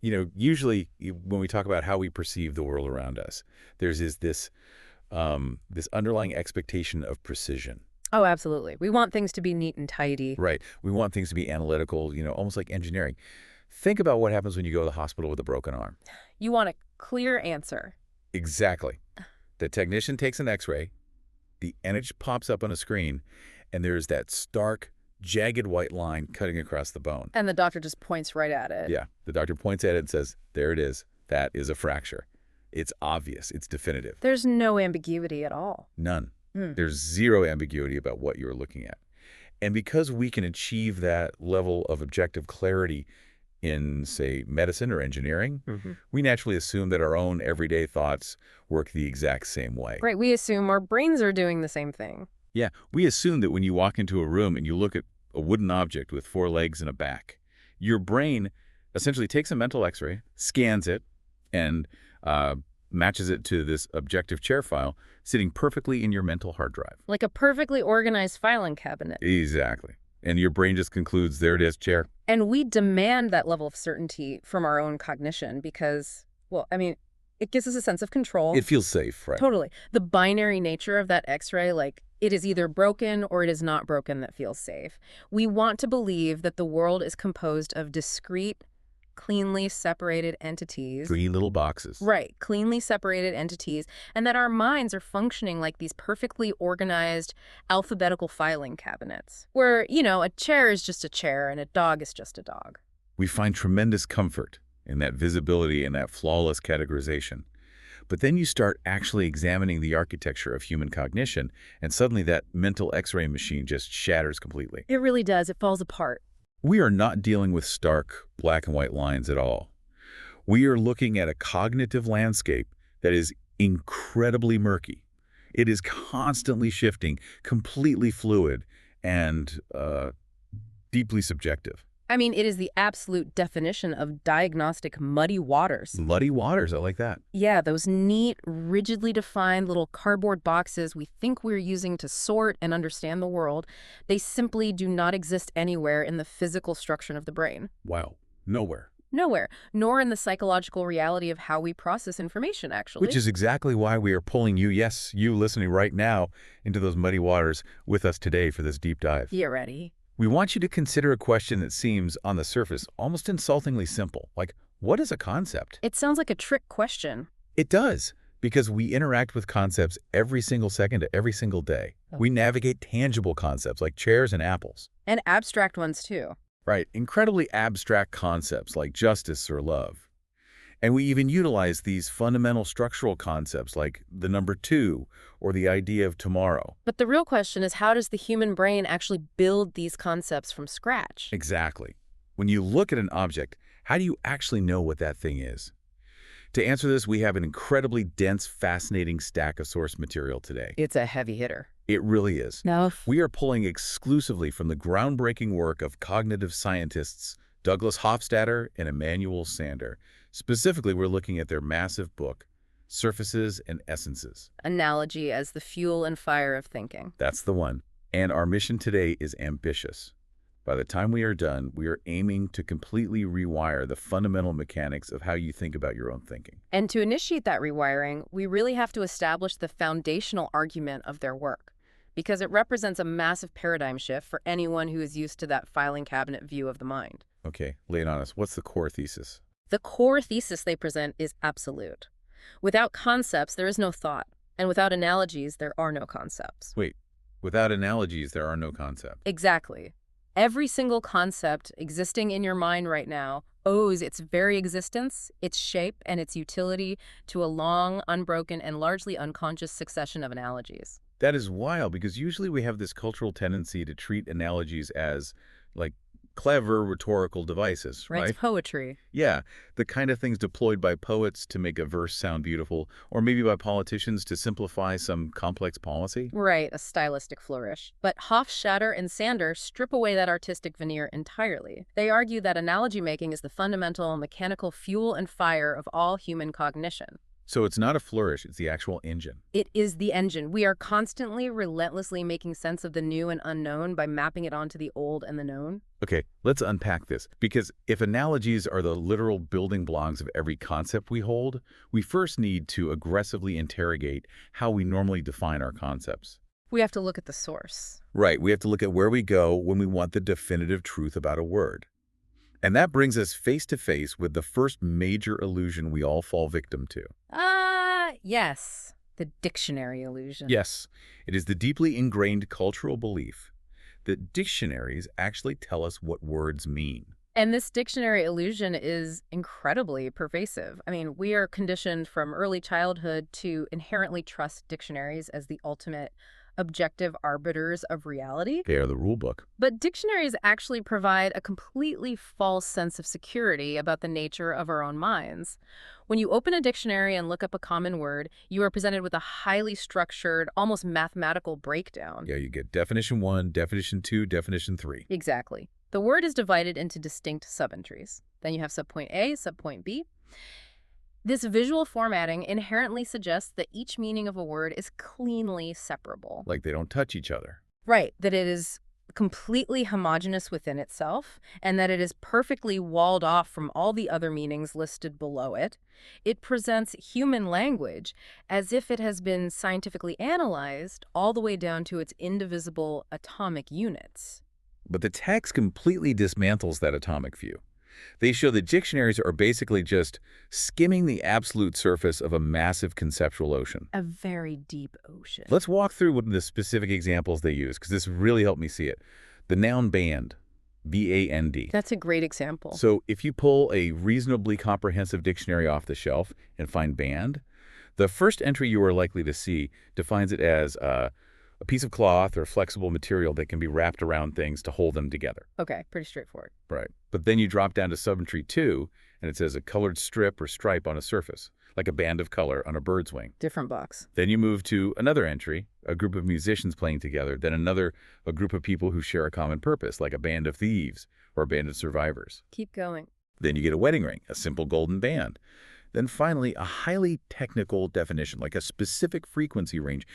Usually when we talk about how we perceive the world around us, this underlying expectation of precision. Oh, absolutely. We want things to be neat and tidy. Right. We want things to be analytical, almost like engineering. Think about what happens when you go to the hospital with a broken arm. You want a clear answer. Exactly. The technician takes an X-ray, the image pops up on a screen, and there's that stark, jagged white line cutting across the bone. And the doctor just points right at it. Yeah. The doctor points at it and says, there it is. That is a fracture. It's obvious. It's definitive. There's no ambiguity at all. None. Hmm. There's zero ambiguity about what you're looking at. And because we can achieve that level of objective clarity in, say, medicine or engineering, we naturally assume that our own everyday thoughts work the exact same way. Right, we assume our brains are doing the same thing. Yeah, we assume that when you walk into a room and you look at a wooden object with 4 legs and a back, your brain essentially takes a mental X-ray, scans it, and matches it to this objective chair file sitting perfectly in your mental hard drive. Like a perfectly organized filing cabinet. Exactly. And your brain just concludes, there it is, chair. And we demand that level of certainty from our own cognition because, well, I mean, it gives us a sense of control. It feels safe, right? Totally. The binary nature of that X-ray, like it is either broken or it is not broken, that feels safe. We want to believe that the world is composed of discrete, cleanly separated entities. Green little boxes. Right, cleanly separated entities, and that our minds are functioning like these perfectly organized alphabetical filing cabinets, where, a chair is just a chair and a dog is just a dog. We find tremendous comfort in that visibility and that flawless categorization. But then you start actually examining the architecture of human cognition, and suddenly that mental X-ray machine just shatters completely. It really does. It falls apart. We are not dealing with stark black and white lines at all. We are looking at a cognitive landscape that is incredibly murky. It is constantly shifting, completely fluid, and deeply subjective. I mean, it is the absolute definition of diagnostic muddy waters. Muddy waters, I like that. Yeah, those neat, rigidly defined little cardboard boxes we think we're using to sort and understand the world, they simply do not exist anywhere in the physical structure of the brain. Wow. Nowhere. Nowhere, nor in the psychological reality of how we process information, actually. Which is exactly why we are pulling you, yes, you listening right now, into those muddy waters with us today for this deep dive. Get ready. We want you to consider a question that seems, on the surface, almost insultingly simple. Like, what is a concept? It sounds like a trick question. It does, because we interact with concepts every single second of every single day. We navigate tangible concepts like chairs and apples. And abstract ones, too. Right, incredibly abstract concepts like justice or love. And we even utilize these fundamental structural concepts like the number 2 or the idea of tomorrow. But the real question is, how does the human brain actually build these concepts from scratch? Exactly. When you look at an object, how do you actually know what that thing is? To answer this, we have an incredibly dense, fascinating stack of source material today. It's a heavy hitter. It really is. No. We are pulling exclusively from the groundbreaking work of cognitive scientists Douglas Hofstadter and Emmanuel Sander. Specifically, we're looking at their massive book, Surfaces and Essences. Analogy as the fuel and fire of thinking. That's the one. And our mission today is ambitious. By the time we are done, we are aiming to completely rewire the fundamental mechanics of how you think about your own thinking. And to initiate that rewiring, we really have to establish the foundational argument of their work, because it represents a massive paradigm shift for anyone who is used to that filing cabinet view of the mind. Okay, lay it on us. What's the core thesis? The core thesis they present is absolute. Without concepts, there is no thought. And without analogies, there are no concepts. Wait, without analogies, there are no concepts. Exactly. Every single concept existing in your mind right now owes its very existence, its shape, and its utility to a long, unbroken, and largely unconscious succession of analogies. That is wild, because usually we have this cultural tendency to treat analogies as, like, clever rhetorical devices, right? It's poetry. Yeah, the kind of things deployed by poets to make a verse sound beautiful, or maybe by politicians to simplify some complex policy. Right, a stylistic flourish. But Hofstadter and Sander strip away that artistic veneer entirely. They argue that analogy making is the fundamental mechanical fuel and fire of all human cognition. So it's not a flourish, it's the actual engine. It is the engine. We are constantly, relentlessly making sense of the new and unknown by mapping it onto the old and the known. Okay, let's unpack this, because if analogies are the literal building blocks of every concept we hold, we first need to aggressively interrogate how we normally define our concepts. We have to look at the source. Right, we have to look at where we go when we want the definitive truth about a word. And that brings us face to face with the first major illusion we all fall victim to. Yes. The dictionary illusion. Yes, it is the deeply ingrained cultural belief that dictionaries actually tell us what words mean. And this dictionary illusion is incredibly pervasive. I mean, we are conditioned from early childhood to inherently trust dictionaries as the ultimate objective arbiters of reality. They are the rule book. But dictionaries actually provide a completely false sense of security about the nature of our own minds. When you open a dictionary and look up a common word, you are presented with a highly structured, almost mathematical breakdown. Yeah, you get definition 1, definition 2, definition 3. Exactly. The word is divided into distinct subentries. Then you have subpoint A, subpoint B. This visual formatting inherently suggests that each meaning of a word is cleanly separable. Like they don't touch each other. Right, that it is completely homogeneous within itself, and that it is perfectly walled off from all the other meanings listed below it. It presents human language as if it has been scientifically analyzed all the way down to its indivisible atomic units. But the text completely dismantles that atomic view. They show that dictionaries are basically just skimming the absolute surface of a massive conceptual ocean. A very deep ocean. Let's walk through one of the specific examples they use, because this really helped me see it. The noun band, B-A-N-D. That's a great example. So if you pull a reasonably comprehensive dictionary off the shelf and find band, the first entry you are likely to see defines it as a piece of cloth or flexible material that can be wrapped around things to hold them together. Okay, pretty straightforward. Right. But then you drop down to subentry 2, and it says a colored strip or stripe on a surface, like a band of color on a bird's wing. Different box. Then you move to another entry, a group of musicians playing together, then a group of people who share a common purpose, like a band of thieves or a band of survivors. Keep going. Then you get a wedding ring, a simple golden band. Then finally, a highly technical definition, like a specific frequency range,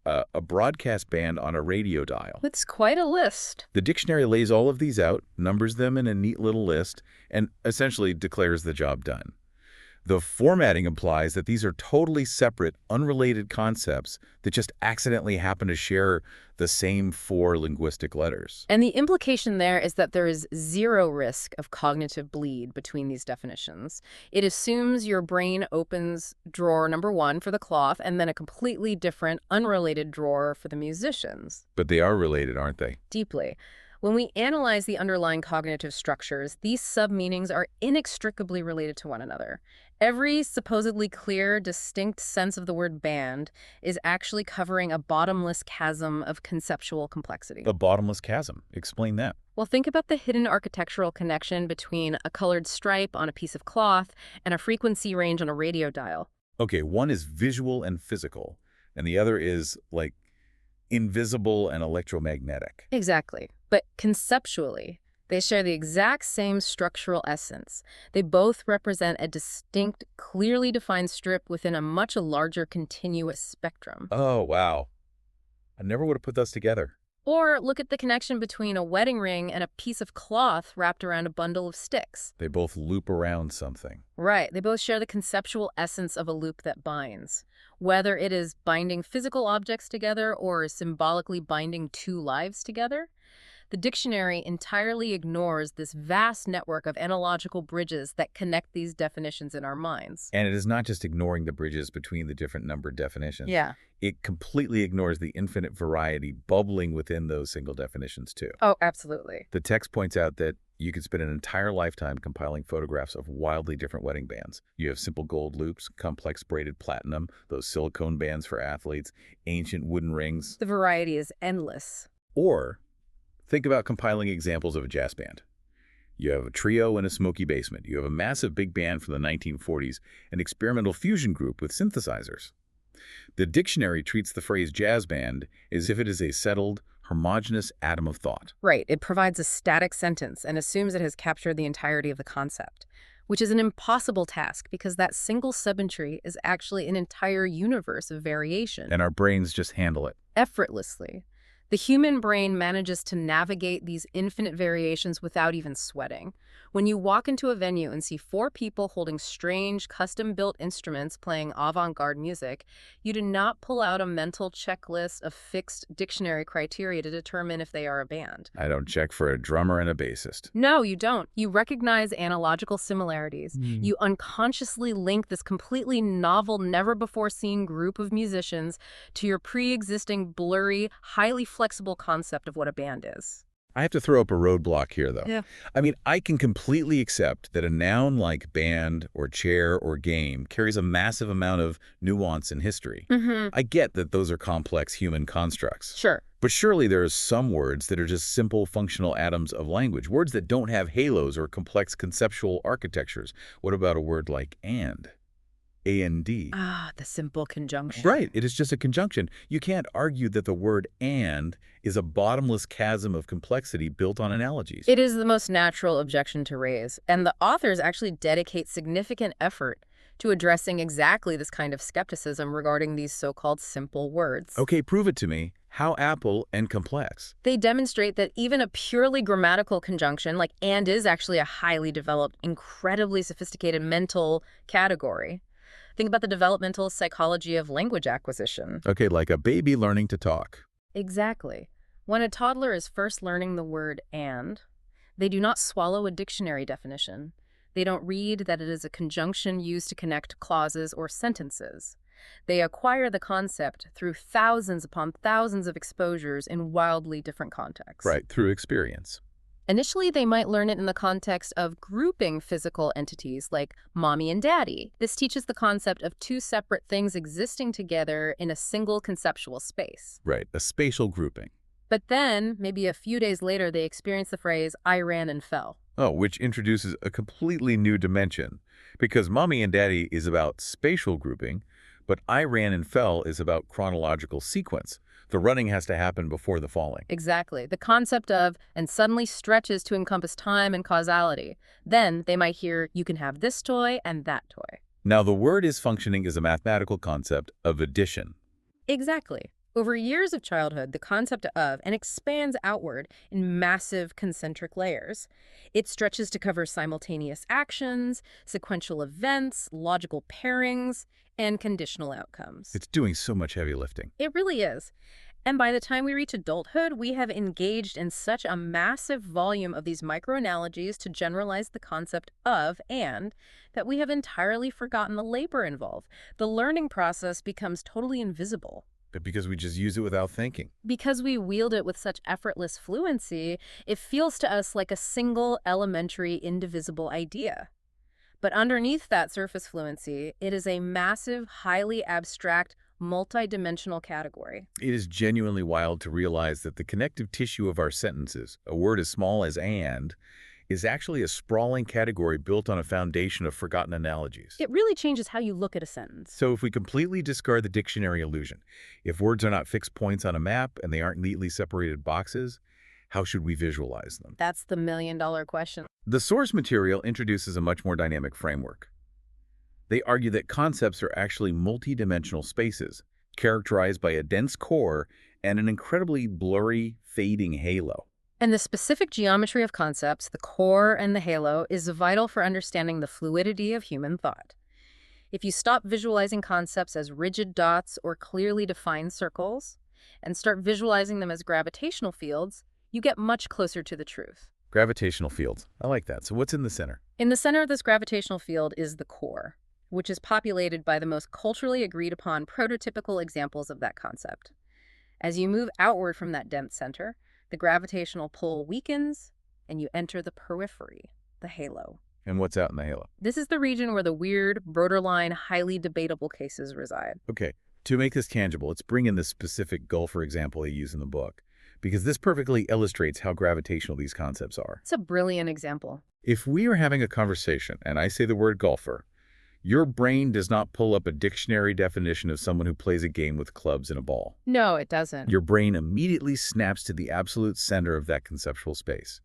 a broadcast band on a radio dial. It's quite a list. The dictionary lays all of these out, numbers them in a neat little list, and essentially declares the job done. The formatting implies that these are totally separate, unrelated concepts that just accidentally happen to share the same 4 linguistic letters. And the implication there is that there is zero risk of cognitive bleed between these definitions. It assumes your brain opens drawer number 1 for the cloth and then a completely different, unrelated drawer for the musicians. But they are related, aren't they? Deeply. When we analyze the underlying cognitive structures, these sub-meanings are inextricably related to one another. Every supposedly clear, distinct sense of the word band is actually covering a bottomless chasm of conceptual complexity. A bottomless chasm. Explain that. Well, think about the hidden architectural connection between a colored stripe on a piece of cloth and a frequency range on a radio dial. Okay, one is visual and physical, and the other is, like, invisible and electromagnetic. Exactly. But conceptually, they share the exact same structural essence. They both represent a distinct, clearly defined strip within a much larger continuous spectrum. Oh, wow. I never would have put those together. Or look at the connection between a wedding ring and a piece of cloth wrapped around a bundle of sticks. They both loop around something. Right. They both share the conceptual essence of a loop that binds. Whether it is binding physical objects together or symbolically binding 2 lives together, the dictionary entirely ignores this vast network of analogical bridges that connect these definitions in our minds. And it is not just ignoring the bridges between the different numbered definitions. Yeah. It completely ignores the infinite variety bubbling within those single definitions, too. Oh, absolutely. The text points out that you could spend an entire lifetime compiling photographs of wildly different wedding bands. You have simple gold loops, complex braided platinum, those silicone bands for athletes, ancient wooden rings. The variety is endless. Or think about compiling examples of a jazz band. You have a trio in a smoky basement. You have a massive big band from the 1940s, an experimental fusion group with synthesizers. The dictionary treats the phrase jazz band as if it is a settled, homogeneous atom of thought. Right. It provides a static sentence and assumes it has captured the entirety of the concept. which is an impossible task because that single subentry is actually an entire universe of variation. And our brains just handle it. Effortlessly. The human brain manages to navigate these infinite variations without even sweating. When you walk into a venue and see 4 people holding strange, custom-built instruments playing avant-garde music, you do not pull out a mental checklist of fixed dictionary criteria to determine if they are a band. I don't check for a drummer and a bassist. No, you don't. You recognize analogical similarities. You unconsciously link this completely novel, never-before-seen group of musicians to your pre-existing, blurry, highly flexible concept of what a band is. I have to throw up a roadblock here, though. Yeah. I mean, I can completely accept that a noun like band or chair or game carries a massive amount of nuance and history. I get that those are complex human constructs. Sure. But surely there are some words that are just simple functional atoms of language, words that don't have halos or complex conceptual architectures. What about a word like and? A-N-D. Ah, the simple conjunction. Right, it is just a conjunction. You can't argue that the word and is a bottomless chasm of complexity built on analogies. It is the most natural objection to raise, and the authors actually dedicate significant effort to addressing exactly this kind of skepticism regarding these so-called simple words. Okay, prove it to me. How apple and complex? They demonstrate that even a purely grammatical conjunction like and is actually a highly developed, incredibly sophisticated mental category. Think about the developmental psychology of language acquisition. Okay, like a baby learning to talk. Exactly. When a toddler is first learning the word and, they do not swallow a dictionary definition. They don't read that it is a conjunction used to connect clauses or sentences. They acquire the concept through thousands upon thousands of exposures in wildly different contexts. Right, through experience. Initially, they might learn it in the context of grouping physical entities like mommy and daddy. This teaches the concept of 2 separate things existing together in a single conceptual space. Right, a spatial grouping. But then, maybe a few days later, they experience the phrase, I ran and fell. Oh, which introduces a completely new dimension. Because mommy and daddy is about spatial grouping, but I ran and fell is about chronological sequence. The running has to happen before the falling. Exactly. The concept of, and suddenly stretches to encompass time and causality. Then they might hear, you can have this toy and that toy. Now, the word is functioning as a mathematical concept of addition. Exactly. Over years of childhood, the concept of and expands outward in massive concentric layers. It stretches to cover simultaneous actions, sequential events, logical pairings, and conditional outcomes. It's doing so much heavy lifting. It really is. And by the time we reach adulthood, we have engaged in such a massive volume of these microanalogies to generalize the concept of and that we have entirely forgotten the labor involved. The learning process becomes totally invisible. But because we just use it without thinking. Because we wield it with such effortless fluency, it feels to us like a single, elementary, indivisible idea. But underneath that surface fluency, it is a massive, highly abstract, multidimensional category. It is genuinely wild to realize that the connective tissue of our sentences, a word as small as and, is actually a sprawling category built on a foundation of forgotten analogies. It really changes how you look at a sentence. So if we completely discard the dictionary illusion, if words are not fixed points on a map and they aren't neatly separated boxes, how should we visualize them? That's the million-dollar question. The source material introduces a much more dynamic framework. They argue that concepts are actually multidimensional spaces, characterized by a dense core and an incredibly blurry, fading halo. And the specific geometry of concepts, the core and the halo, is vital for understanding the fluidity of human thought. If you stop visualizing concepts as rigid dots or clearly defined circles, and start visualizing them as gravitational fields, you get much closer to the truth. Gravitational fields. I like that. So what's in the center? In the center of this gravitational field is the core, which is populated by the most culturally agreed upon prototypical examples of that concept. As you move outward from that dense center, the gravitational pull weakens, and you enter the periphery, the halo. And what's out in the halo? This is the region where the weird, borderline, highly debatable cases reside. Okay, to make this tangible, let's bring in the specific golfer example they use in the book, because this perfectly illustrates how gravitational these concepts are. It's a brilliant example. If we are having a conversation and I say the word golfer, your brain does not pull up a dictionary definition of someone who plays a game with clubs and a ball. No, it doesn't. Your brain immediately snaps to the absolute center of that conceptual space.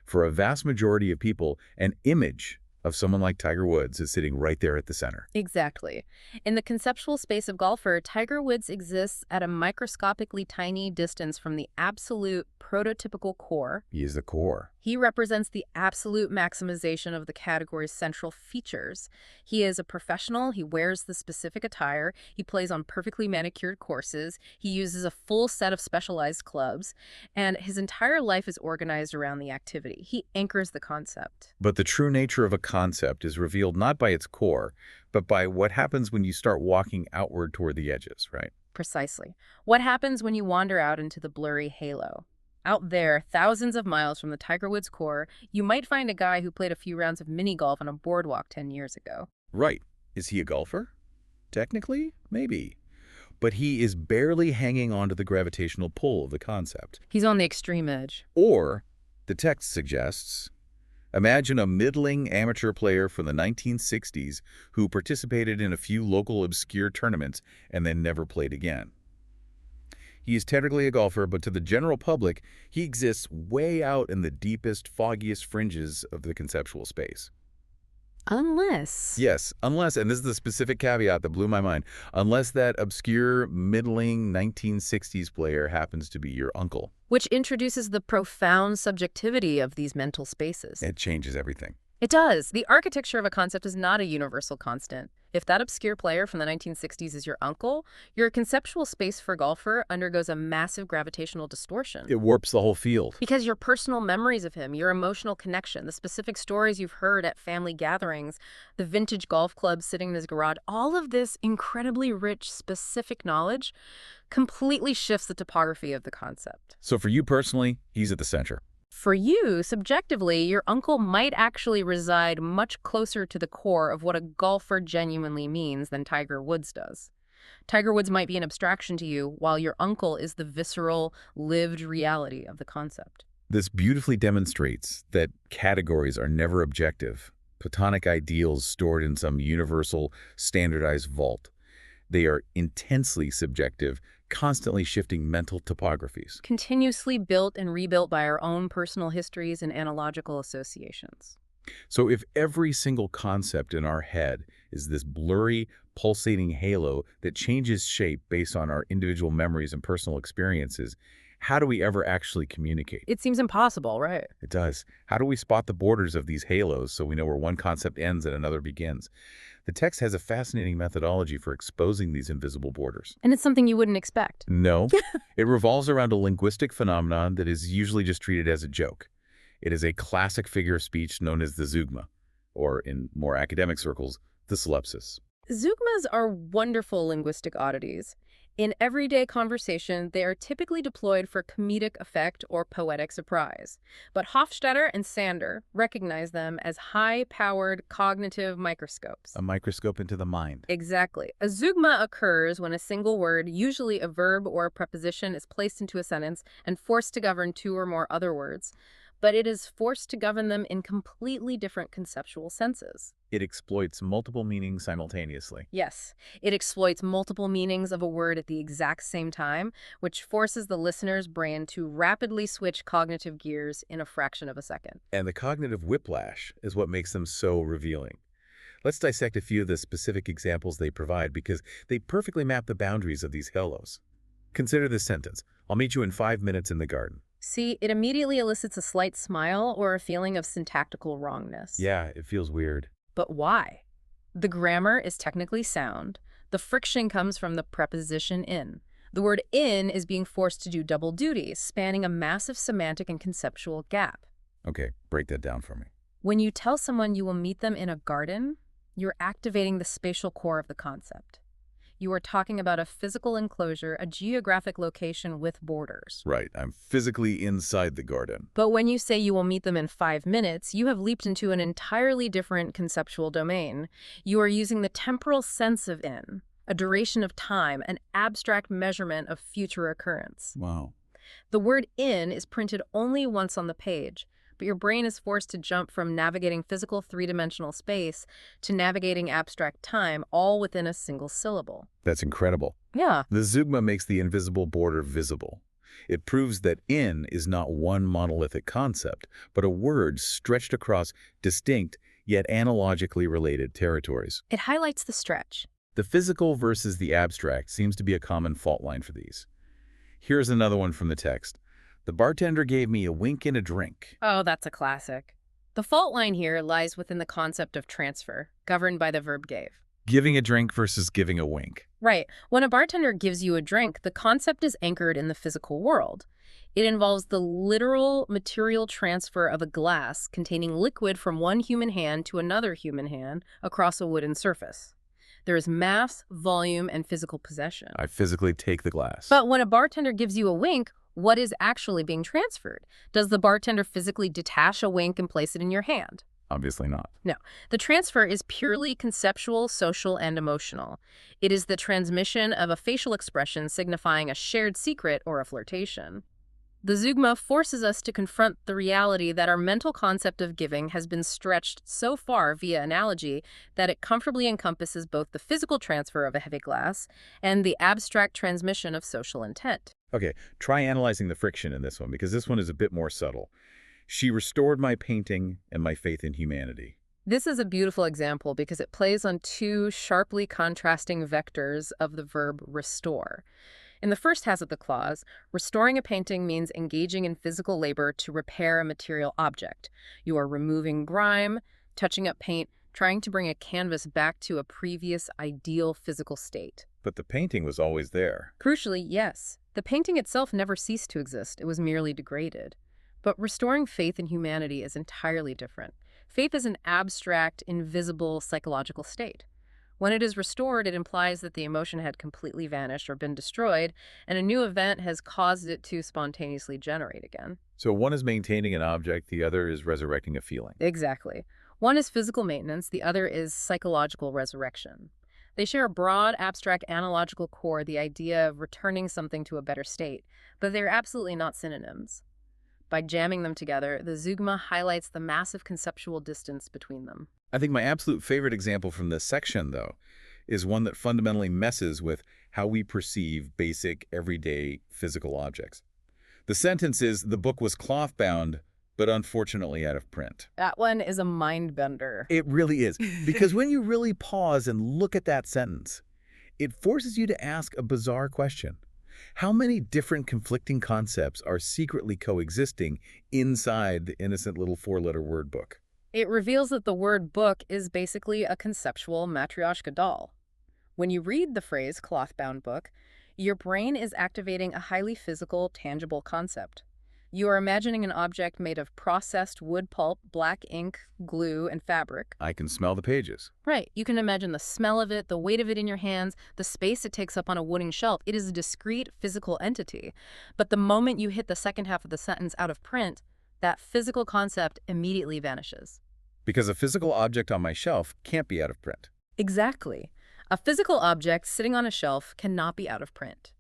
For a vast majority of people, an image of someone like Tiger Woods is sitting right there at the center. Exactly. In the conceptual space of golfer, Tiger Woods exists at a microscopically tiny distance from the absolute prototypical core. He is the core. He represents the absolute maximization of the category's central features. He is a professional, he wears the specific attire, he plays on perfectly manicured courses, he uses a full set of specialized clubs, and his entire life is organized around the activity. He anchors the concept. But the true nature of a concept is revealed not by its core, but by what happens when you start walking outward toward the edges, right? Precisely. What happens when you wander out into the blurry halo? Out there, thousands of miles from the Tiger Woods core, you might find a guy who played a few rounds of mini golf on a boardwalk 10 years ago. Right. Is he a golfer? Technically, maybe. But he is barely hanging on to the gravitational pull of the concept. He's on the extreme edge. Or, the text suggests, imagine a middling amateur player from the 1960s who participated in a few local obscure tournaments and then never played again. He is technically a golfer, but to the general public, he exists way out in the deepest, foggiest fringes of the conceptual space. Unless... Yes, unless, and this is the specific caveat that blew my mind, unless that obscure, middling 1960s player happens to be your uncle. Which introduces the profound subjectivity of these mental spaces. It changes everything. It does. The architecture of a concept is not a universal constant. If that obscure player from the 1960s is your uncle, your conceptual space for golfer undergoes a massive gravitational distortion. It warps the whole field. Because your personal memories of him, your emotional connection, the specific stories you've heard at family gatherings, the vintage golf club sitting in his garage, all of this incredibly rich, specific knowledge completely shifts the topography of the concept. So for you personally, he's at the center. For you, subjectively, your uncle might actually reside much closer to the core of what a golfer genuinely means than Tiger Woods does. Tiger Woods might be an abstraction to you, while your uncle is the visceral, lived reality of the concept. This beautifully demonstrates that categories are never objective, platonic ideals stored in some universal, standardized vault. They are intensely subjective, constantly shifting mental topographies. Continuously built and rebuilt by our own personal histories and analogical associations. So if every single concept in our head is this blurry, pulsating halo that changes shape based on our individual memories and personal experiences, how do we ever actually communicate? It seems impossible, right? It does. How do we spot the borders of these halos so we know where one concept ends and another begins? The text has a fascinating methodology for exposing these invisible borders. And it's something you wouldn't expect. No, it revolves around a linguistic phenomenon that is usually just treated as a joke. It is a classic figure of speech known as the zeugma, or in more academic circles, the solipsis. Zeugmas are wonderful linguistic oddities. In everyday conversation, they are typically deployed for comedic effect or poetic surprise. But Hofstadter and Sander recognize them as high-powered cognitive microscopes. A microscope into the mind. Exactly. A zeugma occurs when a single word, usually a verb or a preposition, is placed into a sentence and forced to govern two or more other words. But it is forced to govern them in completely different conceptual senses. It exploits multiple meanings simultaneously. Yes, it exploits multiple meanings of a word at the exact same time, which forces the listener's brain to rapidly switch cognitive gears in a fraction of a second. And the cognitive whiplash is what makes them so revealing. Let's dissect a few of the specific examples they provide because they perfectly map the boundaries of these halos. Consider this sentence. I'll meet you in 5 minutes in the garden. See, it immediately elicits a slight smile or a feeling of syntactical wrongness. Yeah, it feels weird. But why? The grammar is technically sound. The friction comes from the preposition in. The word in is being forced to do double duty, spanning a massive semantic and conceptual gap. Okay, break that down for me. When you tell someone you will meet them in a garden, you're activating the spatial core of the concept. You are talking about a physical enclosure, a geographic location with borders. Right, I'm physically inside the garden. But when you say you will meet them in 5 minutes, you have leaped into an entirely different conceptual domain. You are using the temporal sense of in, a duration of time, an abstract measurement of future occurrence. Wow. The word in is printed only once on the page, but your brain is forced to jump from navigating physical three-dimensional space to navigating abstract time, all within a single syllable. That's incredible. Yeah. The zeugma makes the invisible border visible. It proves that in is not one monolithic concept, but a word stretched across distinct, yet analogically related territories. It highlights the stretch. The physical versus the abstract seems to be a common fault line for these. Here's another one from the text. The bartender gave me a wink and a drink. Oh, that's a classic. The fault line here lies within the concept of transfer, governed by the verb gave. Giving a drink versus giving a wink. Right. When a bartender gives you a drink, the concept is anchored in the physical world. It involves the literal material transfer of a glass containing liquid from one human hand to another human hand across a wooden surface. There is mass, volume, and physical possession. I physically take the glass. But when a bartender gives you a wink, what is actually being transferred? Does the bartender physically detach a wink and place it in your hand? Obviously not. No. The transfer is purely conceptual, social, and emotional. It is the transmission of a facial expression signifying a shared secret or a flirtation. The zeugma forces us to confront the reality that our mental concept of giving has been stretched so far via analogy that it comfortably encompasses both the physical transfer of a heavy glass and the abstract transmission of social intent. Okay, try analyzing the friction in this one, because this one is a bit more subtle. She restored my painting and my faith in humanity. This is a beautiful example because it plays on two sharply contrasting vectors of the verb restore. In the first half of the clause, restoring a painting means engaging in physical labor to repair a material object. You are removing grime, touching up paint, trying to bring a canvas back to a previous ideal physical state. But the painting was always there. Crucially, yes, the painting itself never ceased to exist. It was merely degraded. But restoring faith in humanity is entirely different. Faith is an abstract, invisible psychological state. When it is restored, it implies that the emotion had completely vanished or been destroyed, and a new event has caused it to spontaneously generate again. So one is maintaining an object, the other is resurrecting a feeling. Exactly. One is physical maintenance, the other is psychological resurrection. They share a broad, abstract, analogical core, the idea of returning something to a better state, but they're absolutely not synonyms. By jamming them together, the zeugma highlights the massive conceptual distance between them. I think my absolute favorite example from this section, though, is one that fundamentally messes with how we perceive basic, everyday physical objects. The sentence is, the book was cloth-bound, but unfortunately out of print. That one is a mind-bender. It really is, because when you really pause and look at that sentence, it forces you to ask a bizarre question. How many different conflicting concepts are secretly coexisting inside the innocent little four-letter word book? It reveals that the word book is basically a conceptual matryoshka doll. When you read the phrase cloth-bound book, your brain is activating a highly physical, tangible concept. You are imagining an object made of processed wood pulp, black ink, glue, and fabric. I can smell the pages. Right. You can imagine the smell of it, the weight of it in your hands, the space it takes up on a wooden shelf. It is a discrete physical entity. But the moment you hit the second half of the sentence out of print, that physical concept immediately vanishes. Because a physical object on my shelf can't be out of print. Exactly. A physical object sitting on a shelf cannot be out of print.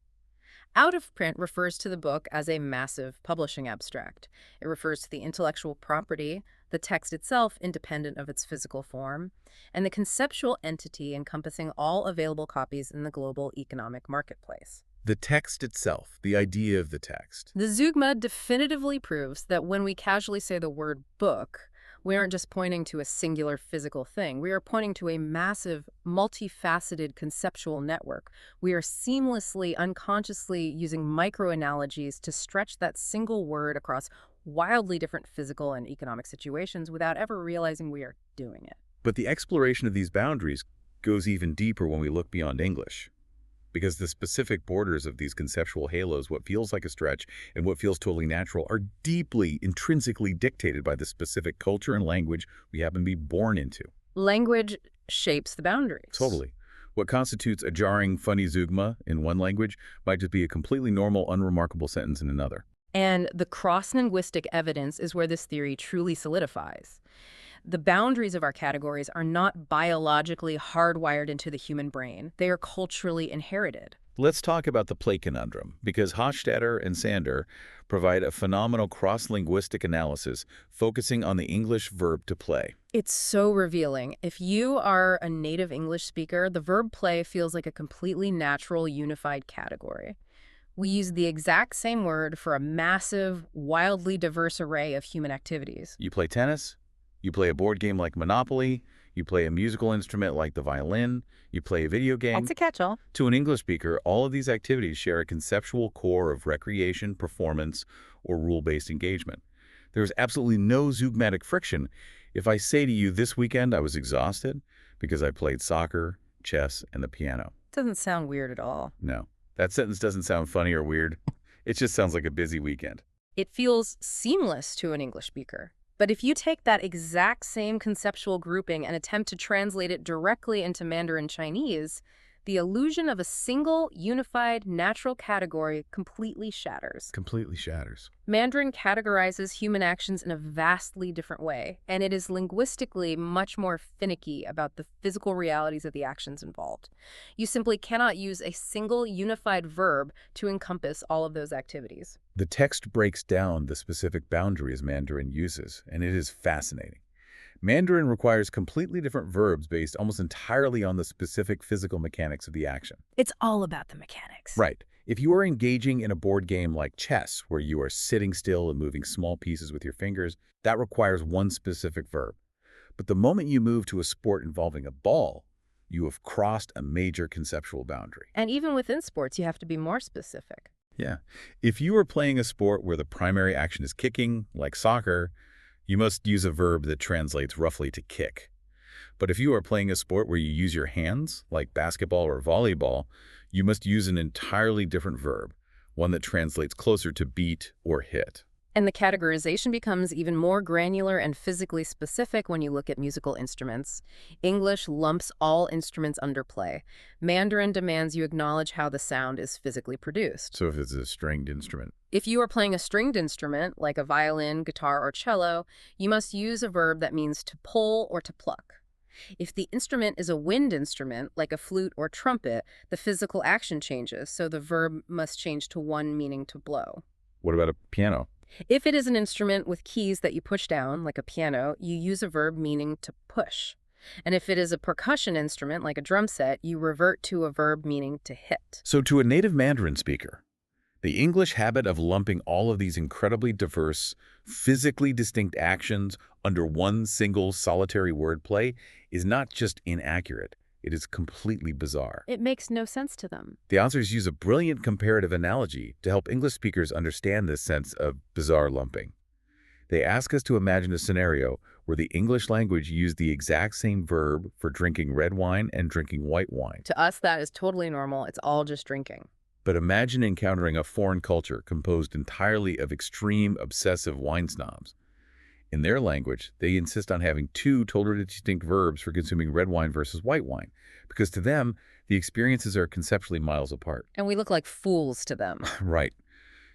Out of print refers to the book as a massive publishing abstract. It refers to the intellectual property, the text itself independent of its physical form, and the conceptual entity encompassing all available copies in the global economic marketplace. The text itself, the idea of the text. The zeugma definitively proves that when we casually say the word book, we aren't just pointing to a singular physical thing. We are pointing to a massive, multifaceted conceptual network. We are seamlessly, unconsciously using micro-analogies to stretch that single word across wildly different physical and economic situations without ever realizing we are doing it. But the exploration of these boundaries goes even deeper when we look beyond English. Because the specific borders of these conceptual halos, what feels like a stretch and what feels totally natural, are deeply, intrinsically dictated by the specific culture and language we happen to be born into. Language shapes the boundaries. Totally. What constitutes a jarring, funny zeugma in one language might just be a completely normal, unremarkable sentence in another. And the cross-linguistic evidence is where this theory truly solidifies. The boundaries of our categories are not biologically hardwired into the human brain. They are culturally inherited. Let's talk about the play conundrum, because Hofstadter and Sander provide a phenomenal cross-linguistic analysis focusing on the English verb to play. It's so revealing. If you are a native English speaker, the verb play feels like a completely natural, unified category. We use the exact same word for a massive, wildly diverse array of human activities. You play tennis? You play a board game like Monopoly, you play a musical instrument like the violin, you play a video game. That's a catch-all. To an English speaker, all of these activities share a conceptual core of recreation, performance, or rule-based engagement. There's absolutely no zeugmatic friction. If I say to you, this weekend I was exhausted because I played soccer, chess, and the piano. Doesn't sound weird at all. No, that sentence doesn't sound funny or weird. It just sounds like a busy weekend. It feels seamless to an English speaker. But if you take that exact same conceptual grouping and attempt to translate it directly into Mandarin Chinese, the illusion of a single, unified, natural category completely shatters. Completely shatters. Mandarin categorizes human actions in a vastly different way, and it is linguistically much more finicky about the physical realities of the actions involved. You simply cannot use a single, unified verb to encompass all of those activities. The text breaks down the specific boundaries Mandarin uses, and it is fascinating. Mandarin requires completely different verbs based almost entirely on the specific physical mechanics of the action. It's all about the mechanics. Right. If you are engaging in a board game like chess, where you are sitting still and moving small pieces with your fingers, that requires one specific verb. But the moment you move to a sport involving a ball, you have crossed a major conceptual boundary. And even within sports, you have to be more specific. Yeah. If you are playing a sport where the primary action is kicking, like soccer, you must use a verb that translates roughly to kick. But if you are playing a sport where you use your hands, like basketball or volleyball, you must use an entirely different verb, one that translates closer to beat or hit. And the categorization becomes even more granular and physically specific when you look at musical instruments. English lumps all instruments under play. Mandarin demands you acknowledge how the sound is physically produced. So if it's a stringed instrument. If you are playing a stringed instrument, like a violin, guitar, or cello, you must use a verb that means to pull or to pluck. If the instrument is a wind instrument, like a flute or trumpet, the physical action changes, so the verb must change to one meaning to blow. What about a piano? If it is an instrument with keys that you push down, like a piano, you use a verb meaning to push. And if it is a percussion instrument, like a drum set, you revert to a verb meaning to hit. So to a native Mandarin speaker, the English habit of lumping all of these incredibly diverse, physically distinct actions under one single solitary wordplay is not just inaccurate, it is completely bizarre. It makes no sense to them. The authors use a brilliant comparative analogy to help English speakers understand this sense of bizarre lumping. They ask us to imagine a scenario where the English language used the exact same verb for drinking red wine and drinking white wine. To us, that is totally normal. It's all just drinking. But imagine encountering a foreign culture composed entirely of extreme, obsessive wine snobs. In their language, they insist on having two totally distinct verbs for consuming red wine versus white wine, because to them, the experiences are conceptually miles apart. And we look like fools to them. Right.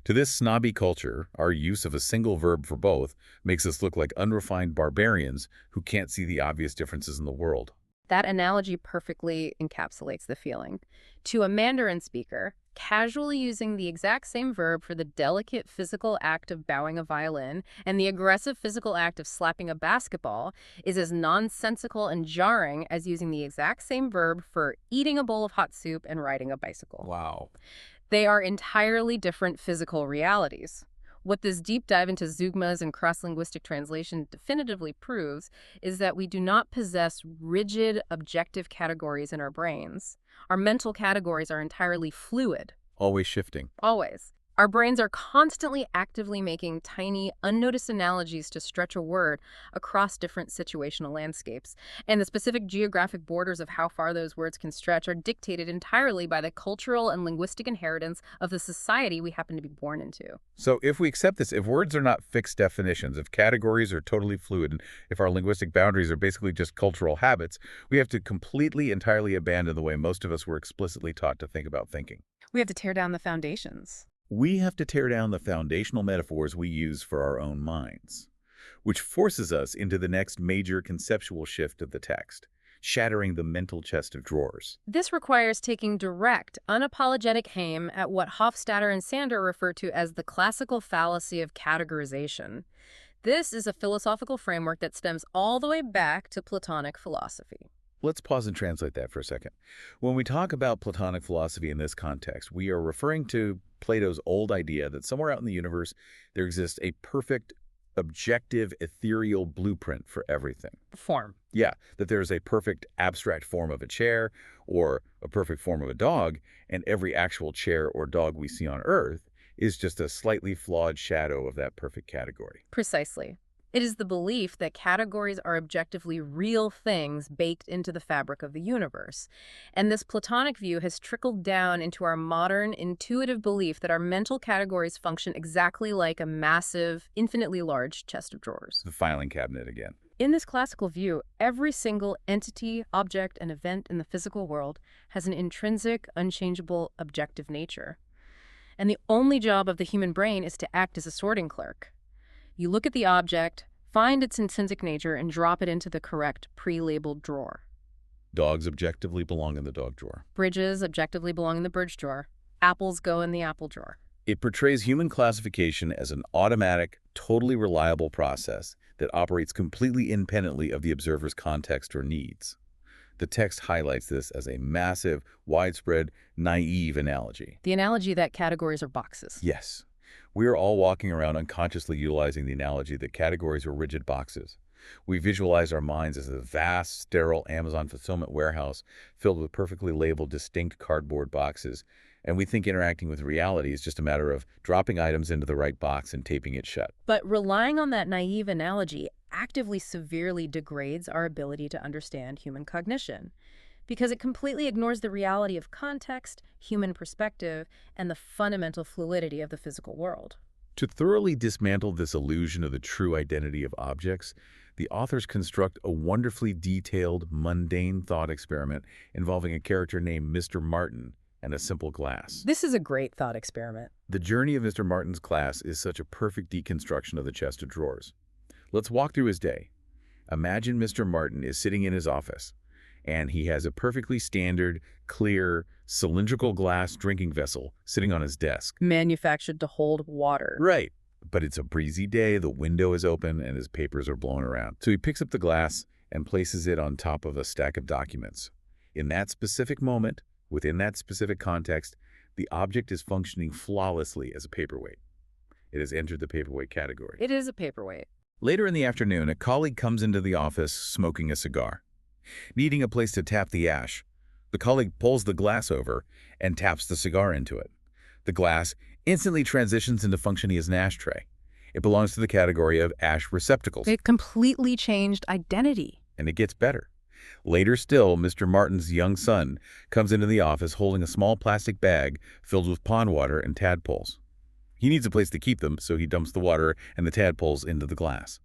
To this snobby culture, our use of a single verb for both makes us look like unrefined barbarians who can't see the obvious differences in the world. That analogy perfectly encapsulates the feeling. To a Mandarin speaker, casually using the exact same verb for the delicate physical act of bowing a violin and the aggressive physical act of slapping a basketball is as nonsensical and jarring as using the exact same verb for eating a bowl of hot soup and riding a bicycle. Wow. They are entirely different physical realities. What this deep dive into zeugmas and cross-linguistic translation definitively proves is that we do not possess rigid, objective categories in our brains. Our mental categories are entirely fluid. Always shifting. Always. Our brains are constantly actively making tiny, unnoticed analogies to stretch a word across different situational landscapes. And the specific geographic borders of how far those words can stretch are dictated entirely by the cultural and linguistic inheritance of the society we happen to be born into. So if we accept this, if words are not fixed definitions, if categories are totally fluid, and if our linguistic boundaries are basically just cultural habits, we have to completely, entirely abandon the way most of us were explicitly taught to think about thinking. We have to tear down the foundations. We have to tear down the foundational metaphors we use for our own minds, which forces us into the next major conceptual shift of the text, shattering the mental chest of drawers. This requires taking direct, unapologetic aim at what Hofstadter and Sander refer to as the classical fallacy of categorization. This is a philosophical framework that stems all the way back to Platonic philosophy. Let's pause and translate that for a second. When we talk about Platonic philosophy in this context, we are referring to Plato's old idea that somewhere out in the universe there exists a perfect, objective, ethereal blueprint for everything. Form. Yeah, that there's a perfect abstract form of a chair or a perfect form of a dog, and every actual chair or dog we see on Earth is just a slightly flawed shadow of that perfect category. Precisely. It is the belief that categories are objectively real things baked into the fabric of the universe. And this Platonic view has trickled down into our modern, intuitive belief that our mental categories function exactly like a massive, infinitely large chest of drawers. The filing cabinet again. In this classical view, every single entity, object, and event in the physical world has an intrinsic, unchangeable, objective nature. And the only job of the human brain is to act as a sorting clerk. You look at the object, find its intrinsic nature, and drop it into the correct pre-labeled drawer. Dogs objectively belong in the dog drawer. Bridges objectively belong in the bridge drawer. Apples go in the apple drawer. It portrays human classification as an automatic, totally reliable process that operates completely independently of the observer's context or needs. The text highlights this as a massive, widespread, naive analogy. The analogy that categories are boxes. Yes. We are all walking around unconsciously utilizing the analogy that categories are rigid boxes. We visualize our minds as a vast, sterile Amazon fulfillment warehouse filled with perfectly labeled, distinct cardboard boxes, and we think interacting with reality is just a matter of dropping items into the right box and taping it shut. But relying on that naive analogy actively severely degrades our ability to understand human cognition, because it completely ignores the reality of context, human perspective, and the fundamental fluidity of the physical world. To thoroughly dismantle this illusion of the true identity of objects, the authors construct a wonderfully detailed, mundane thought experiment involving a character named Mr. Martin and a simple glass. This is a great thought experiment. The journey of Mr. Martin's glass is such a perfect deconstruction of the chest of drawers. Let's walk through his day. Imagine Mr. Martin is sitting in his office, and he has a perfectly standard, clear, cylindrical glass drinking vessel sitting on his desk. Manufactured to hold water. Right. But it's a breezy day, the window is open, and his papers are blowing around. So he picks up the glass and places it on top of a stack of documents. In that specific moment, within that specific context, the object is functioning flawlessly as a paperweight. It has entered the paperweight category. It is a paperweight. Later in the afternoon, a colleague comes into the office smoking a cigar. Needing a place to tap the ash, the colleague pulls the glass over and taps the cigar into it. The glass instantly transitions into functioning as an ashtray. It belongs to the category of ash receptacles. It completely changed identity. And it gets better. Later still, Mr. Martin's young son comes into the office holding a small plastic bag filled with pond water and tadpoles. He needs a place to keep them, so he dumps the water and the tadpoles into the glass.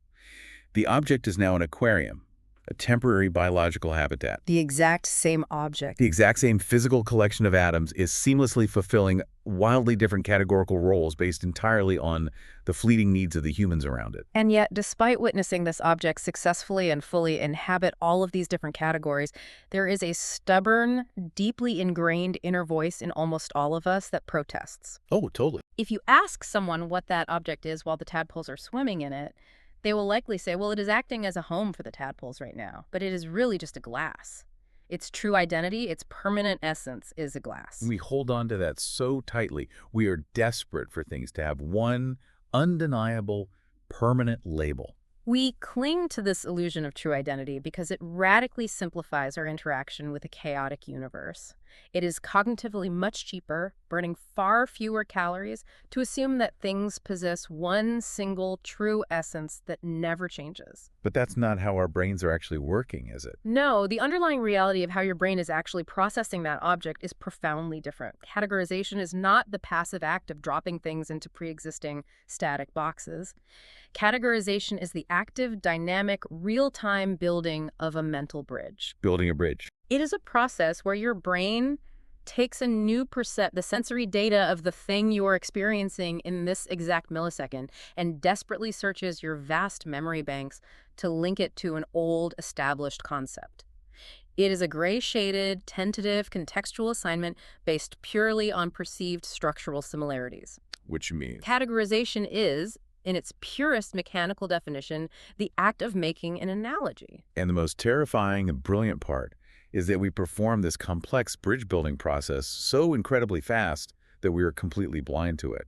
The object is now an aquarium, a temporary biological habitat. The exact same object. The exact same physical collection of atoms is seamlessly fulfilling wildly different categorical roles based entirely on the fleeting needs of the humans around it. And yet, despite witnessing this object successfully and fully inhabit all of these different categories, there is a stubborn, deeply ingrained inner voice in almost all of us that protests. Oh, totally. If you ask someone what that object is while the tadpoles are swimming in it, they will likely say, well, it is acting as a home for the tadpoles right now, but it is really just a glass. Its true identity, its permanent essence is a glass. We hold on to that so tightly. We are desperate for things to have one undeniable, permanent label. We cling to this illusion of true identity because it radically simplifies our interaction with a chaotic universe. It is cognitively much cheaper, burning far fewer calories, to assume that things possess one single true essence that never changes. But that's not how our brains are actually working, is it? No, the underlying reality of how your brain is actually processing that object is profoundly different. Categorization is not the passive act of dropping things into pre-existing static boxes. Categorization is the active, dynamic, real-time building of a mental bridge. Building a bridge. It is a process where your brain takes a new the sensory data of the thing you are experiencing in this exact millisecond and desperately searches your vast memory banks to link it to an old, established concept. It is a gray-shaded, tentative, contextual assignment based purely on perceived structural similarities. Which means? Categorization is, in its purest mechanical definition, the act of making an analogy. And the most terrifying and brilliant part is that we perform this complex bridge-building process so incredibly fast that we are completely blind to it.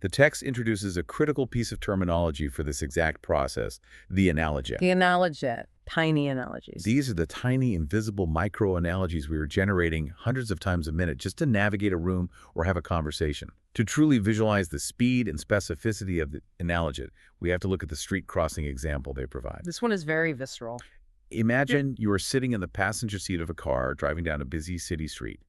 The text introduces a critical piece of terminology for this exact process, the analoget. The analoget, tiny analogies. These are the tiny, invisible micro-analogies we are generating hundreds of times a minute just to navigate a room or have a conversation. To truly visualize the speed and specificity of the analoget, we have to look at the street crossing example they provide. This one is very visceral. Imagine you are sitting in the passenger seat of a car driving down a busy city street,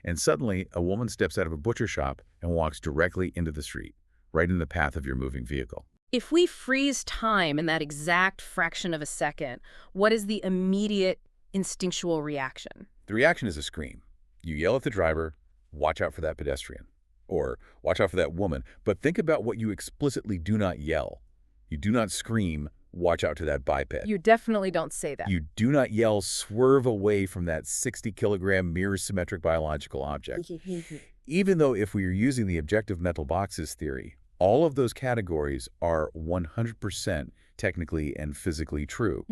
and suddenly a woman steps out of a butcher shop and walks directly into the street, right in the path of your moving vehicle. If we freeze time in that exact fraction of a second, what is the immediate instinctual reaction? The reaction is a scream. You yell at the driver, "Watch out for that pedestrian," or "Watch out for that woman," but think about what you explicitly do not yell. You do not scream, "Watch out to that biped." You definitely don't say that. You do not yell, "Swerve away from that 60-kilogram mirror-symmetric biological object." Even though if we are using the objective mental boxes theory, all of those categories are 100% technically and physically true.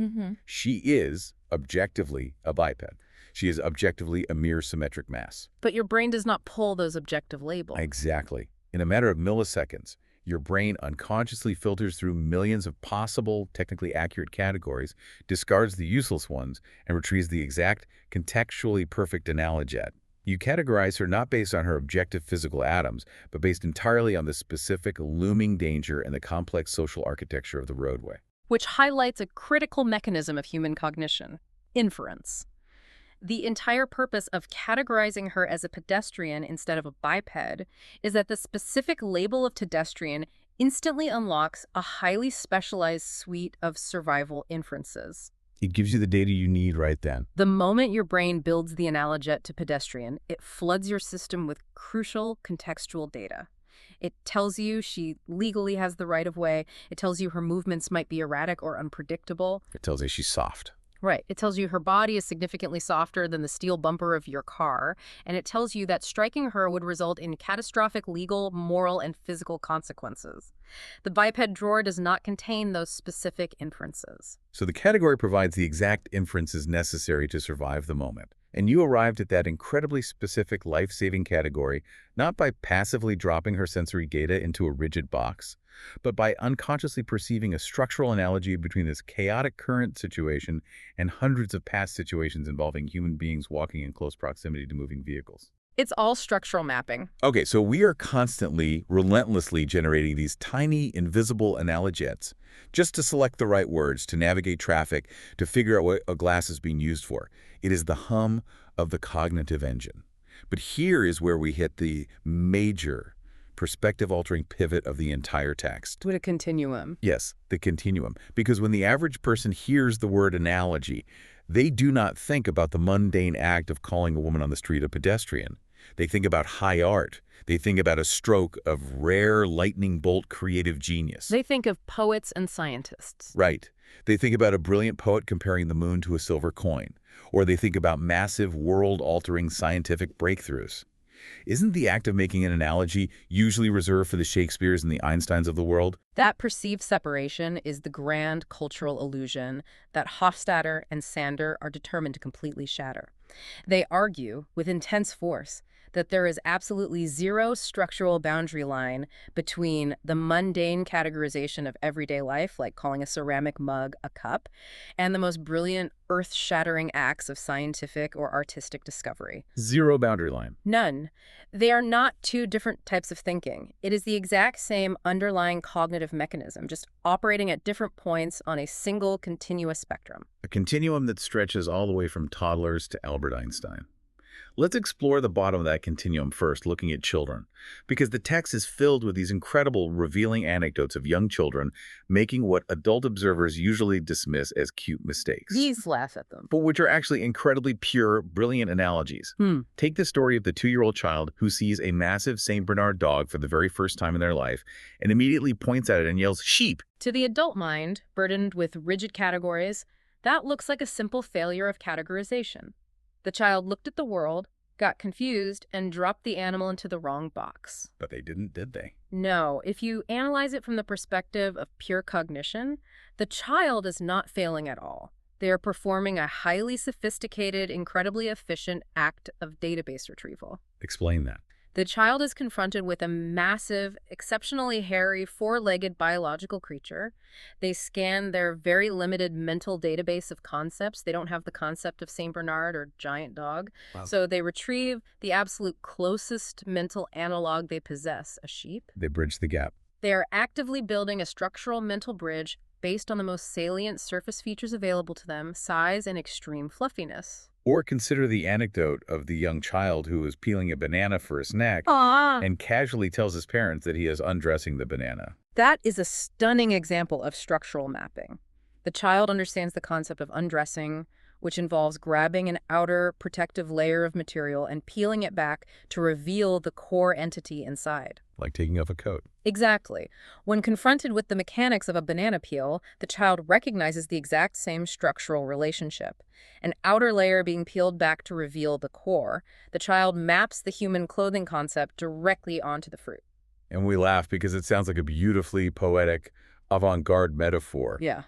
She is objectively a biped. She is objectively a mirror-symmetric mass. But your brain does not pull those objective labels. Exactly. In a matter of milliseconds, your brain unconsciously filters through millions of possible, technically accurate categories, discards the useless ones, and retrieves the exact, contextually perfect analoget. You categorize her not based on her objective physical atoms, but based entirely on the specific looming danger and the complex social architecture of the roadway. Which highlights a critical mechanism of human cognition: inference. The entire purpose of categorizing her as a pedestrian instead of a biped is that the specific label of pedestrian instantly unlocks a highly specialized suite of survival inferences. It gives you the data you need right then. The moment your brain builds the analoget to pedestrian, it floods your system with crucial contextual data. It tells you she legally has the right of way. It tells you her movements might be erratic or unpredictable. It tells you she's soft. Right. It tells you her body is significantly softer than the steel bumper of your car, and it tells you that striking her would result in catastrophic legal, moral, and physical consequences. The biped drawer does not contain those specific inferences. So the category provides the exact inferences necessary to survive the moment. And you arrived at that incredibly specific life-saving category not by passively dropping her sensory data into a rigid box, but by unconsciously perceiving a structural analogy between this chaotic current situation and hundreds of past situations involving human beings walking in close proximity to moving vehicles. It's all structural mapping. Okay, so we are constantly, relentlessly generating these tiny, invisible analogets just to select the right words, to navigate traffic, to figure out what a glass is being used for. It is the hum of the cognitive engine. But here is where we hit the major perspective-altering pivot of the entire text. With a continuum. Yes, the continuum. Because when the average person hears the word analogy, they do not think about the mundane act of calling a woman on the street a pedestrian. They think about high art. They think about a stroke of rare lightning bolt creative genius. They think of poets and scientists. Right. They think about a brilliant poet comparing the moon to a silver coin. Or they think about massive, world-altering scientific breakthroughs. Isn't the act of making an analogy usually reserved for the Shakespeares and the Einsteins of the world? That perceived separation is the grand cultural illusion that Hofstadter and Sander are determined to completely shatter. They argue, with intense force, that there is absolutely zero structural boundary line between the mundane categorization of everyday life, like calling a ceramic mug a cup, and the most brilliant, earth-shattering acts of scientific or artistic discovery. Zero boundary line. None. They are not two different types of thinking. It is the exact same underlying cognitive mechanism, just operating at different points on a single continuous spectrum. A continuum that stretches all the way from toddlers to Albert Einstein. Let's explore the bottom of that continuum first, looking at children, because the text is filled with these incredible, revealing anecdotes of young children making what adult observers usually dismiss as cute mistakes. These laugh at them. But which are actually incredibly pure, brilliant analogies. Take the story of the 2-year-old child who sees a massive St. Bernard dog for the very first time in their life and immediately points at it and yells, "Sheep!" To the adult mind, burdened with rigid categories, that looks like a simple failure of categorization. The child looked at the world, got confused, and dropped the animal into the wrong box. But they didn't, did they? No, if you analyze it from the perspective of pure cognition, the child is not failing at all. They are performing a highly sophisticated, incredibly efficient act of database retrieval. Explain that. The child is confronted with a massive, exceptionally hairy, four-legged biological creature. They scan their very limited mental database of concepts. They don't have the concept of St. Bernard or giant dog. Wow. So they retrieve the absolute closest mental analog they possess, a sheep. They bridge the gap. They are actively building a structural mental bridge based on the most salient surface features available to them, size and extreme fluffiness. Or consider the anecdote of the young child who is peeling a banana for a snack and casually tells his parents that he is undressing the banana. That is a stunning example of structural mapping. The child understands the concept of undressing, which involves grabbing an outer protective layer of material and peeling it back to reveal the core entity inside. Like taking off a coat. Exactly. When confronted with the mechanics of a banana peel, the child recognizes the exact same structural relationship. An outer layer being peeled back to reveal the core. The child maps the human clothing concept directly onto the fruit. And we laugh because it sounds like a beautifully poetic, avant-garde metaphor. Yeah.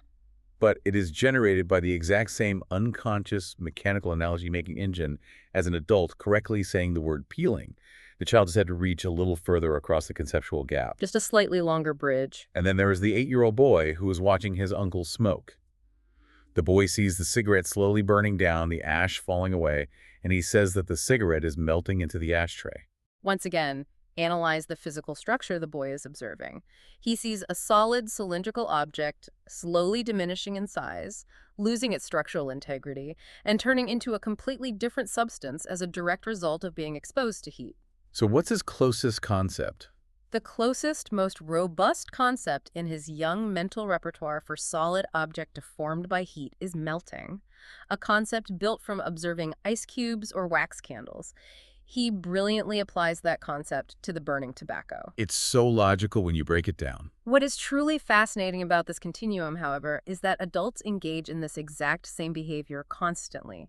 But it is generated by the exact same unconscious mechanical analogy-making engine as an adult correctly saying the word peeling. The child just had to reach a little further across the conceptual gap. Just a slightly longer bridge. And then there is the 8-year-old boy who is watching his uncle smoke. The boy sees the cigarette slowly burning down, the ash falling away, and he says that the cigarette is melting into the ashtray. Once again, analyze the physical structure the boy is observing. He sees a solid cylindrical object slowly diminishing in size, losing its structural integrity, and turning into a completely different substance as a direct result of being exposed to heat. So what's his closest concept? The closest, most robust concept in his young mental repertoire for solid object deformed by heat is melting, a concept built from observing ice cubes or wax candles. He brilliantly applies that concept to the burning tobacco. It's so logical when you break it down. What is truly fascinating about this continuum, however, is that adults engage in this exact same behavior constantly.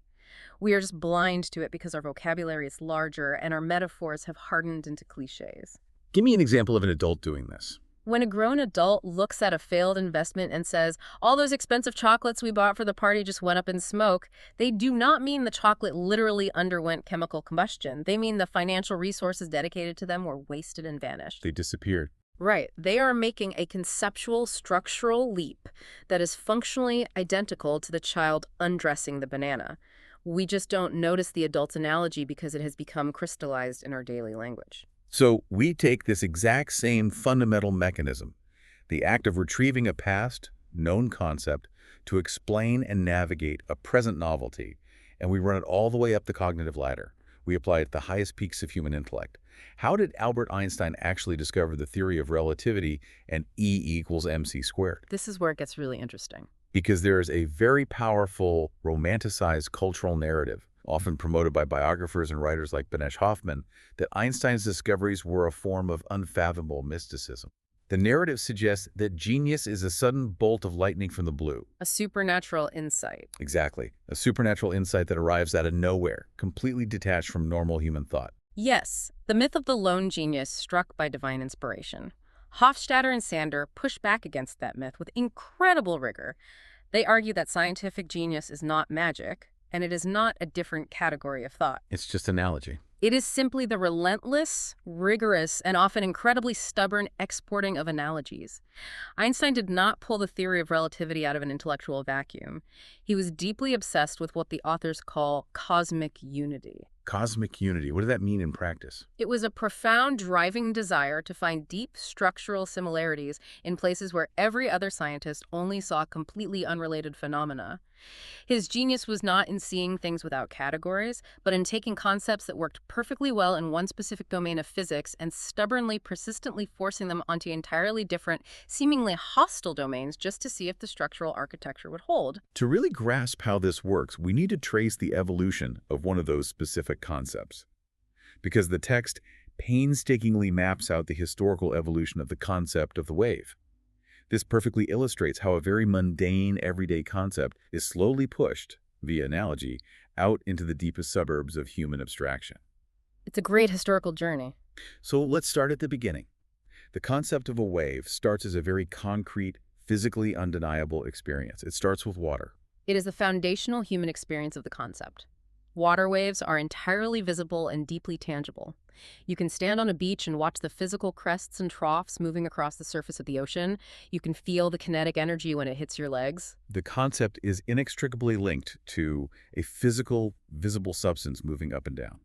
We are just blind to it because our vocabulary is larger and our metaphors have hardened into cliches. Give me an example of an adult doing this. When a grown adult looks at a failed investment and says, all those expensive chocolates we bought for the party just went up in smoke, they do not mean the chocolate literally underwent chemical combustion. They mean the financial resources dedicated to them were wasted and vanished. They disappeared. Right. They are making a conceptual, structural leap that is functionally identical to the child undressing the banana. We just don't notice the adult's analogy because it has become crystallized in our daily language. So we take this exact same fundamental mechanism, the act of retrieving a past, known concept, to explain and navigate a present novelty, and we run it all the way up the cognitive ladder. We apply it at the highest peaks of human intellect. How did Albert Einstein actually discover the theory of relativity and E equals mc squared? This is where it gets really interesting. Because there is a very powerful, romanticized cultural narrative, often promoted by biographers and writers like Benesh Hoffman, that Einstein's discoveries were a form of unfathomable mysticism. The narrative suggests that genius is a sudden bolt of lightning from the blue. A supernatural insight. Exactly. A supernatural insight that arrives out of nowhere, completely detached from normal human thought. Yes, the myth of the lone genius struck by divine inspiration. Hofstadter and Sander push back against that myth with incredible rigor. They argue that scientific genius is not magic, and it is not a different category of thought. It's just analogy. It is simply the relentless, rigorous, and often incredibly stubborn exporting of analogies. Einstein did not pull the theory of relativity out of an intellectual vacuum. He was deeply obsessed with what the authors call cosmic unity. Cosmic unity. What does that mean in practice? It was a profound driving desire to find deep structural similarities in places where every other scientist only saw completely unrelated phenomena. His genius was not in seeing things without categories, but in taking concepts that worked perfectly well in one specific domain of physics and stubbornly, persistently forcing them onto entirely different, seemingly hostile domains just to see if the structural architecture would hold. To really grasp how this works, we need to trace the evolution of one of those specific concepts. Because the text painstakingly maps out the historical evolution of the concept of the wave. This perfectly illustrates how a very mundane, everyday concept is slowly pushed, via analogy, out into the deepest suburbs of human abstraction. It's a great historical journey. So let's start at the beginning. The concept of a wave starts as a very concrete, physically undeniable experience. It starts with water. It is the foundational human experience of the concept. Water waves are entirely visible and deeply tangible. You can stand on a beach and watch the physical crests and troughs moving across the surface of the ocean. You can feel the kinetic energy when it hits your legs. The concept is inextricably linked to a physical, visible substance moving up and down.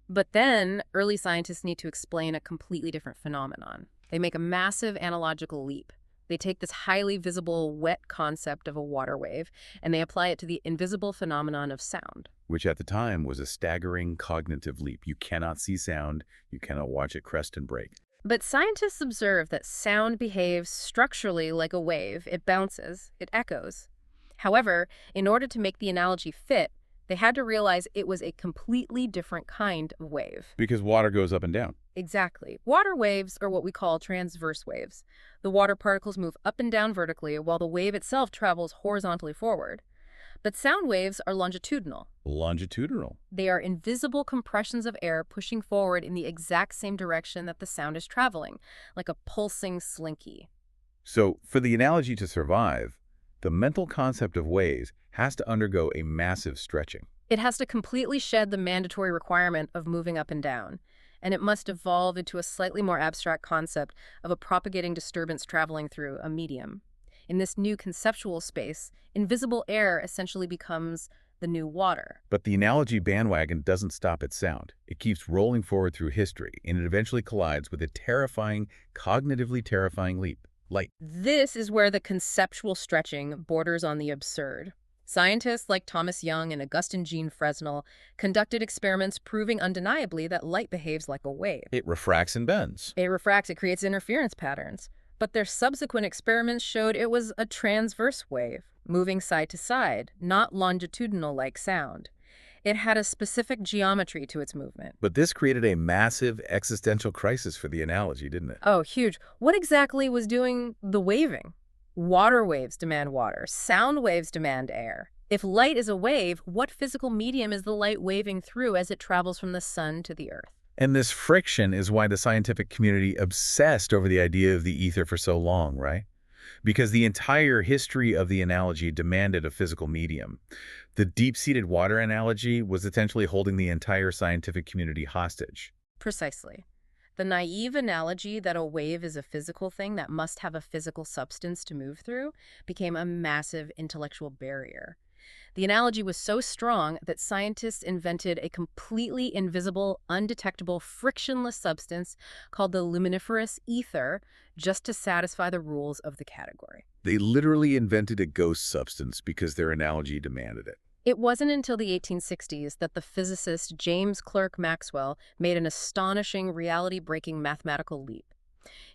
But then, early scientists need to explain a completely different phenomenon. They make a massive analogical leap. They take this highly visible, wet concept of a water wave, and they apply it to the invisible phenomenon of sound. Which at the time was a staggering cognitive leap. You cannot see sound, you cannot watch it crest and break. But scientists observe that sound behaves structurally like a wave. It bounces, it echoes. However, in order to make the analogy fit, they had to realize it was a completely different kind of wave. Because water goes up and down. Exactly. Water waves are what we call transverse waves. The water particles move up and down vertically while the wave itself travels horizontally forward. But sound waves are longitudinal. Longitudinal. They are invisible compressions of air pushing forward in the exact same direction that the sound is traveling, like a pulsing slinky. So, for the analogy to survive, the mental concept of waves has to undergo a massive stretching. It has to completely shed the mandatory requirement of moving up and down, and it must evolve into a slightly more abstract concept of a propagating disturbance traveling through a medium. In this new conceptual space, invisible air essentially becomes the new water. But the analogy bandwagon doesn't stop at sound. It keeps rolling forward through history, and it eventually collides with a terrifying, cognitively terrifying leap. Light. This is where the conceptual stretching borders on the absurd. Scientists like Thomas Young and Augustin Jean Fresnel conducted experiments proving undeniably that light behaves like a wave. It refracts and bends. It refracts, it creates interference patterns. But their subsequent experiments showed it was a transverse wave, moving side to side, not longitudinal like sound. It had a specific geometry to its movement. But this created a massive existential crisis for the analogy, didn't it? Oh, huge. What exactly was doing the waving? Water waves demand water. Sound waves demand air. If light is a wave, what physical medium is the light waving through as it travels from the sun to the earth? And this friction is why the scientific community obsessed over the idea of the ether for so long, right? Because the entire history of the analogy demanded a physical medium. The deep-seated water analogy was essentially holding the entire scientific community hostage. Precisely. The naive analogy that a wave is a physical thing that must have a physical substance to move through became a massive intellectual barrier. The analogy was so strong that scientists invented a completely invisible, undetectable, frictionless substance called the luminiferous ether just to satisfy the rules of the category. They literally invented a ghost substance because their analogy demanded it. It wasn't until the 1860s that the physicist James Clerk Maxwell made an astonishing, reality-breaking mathematical leap.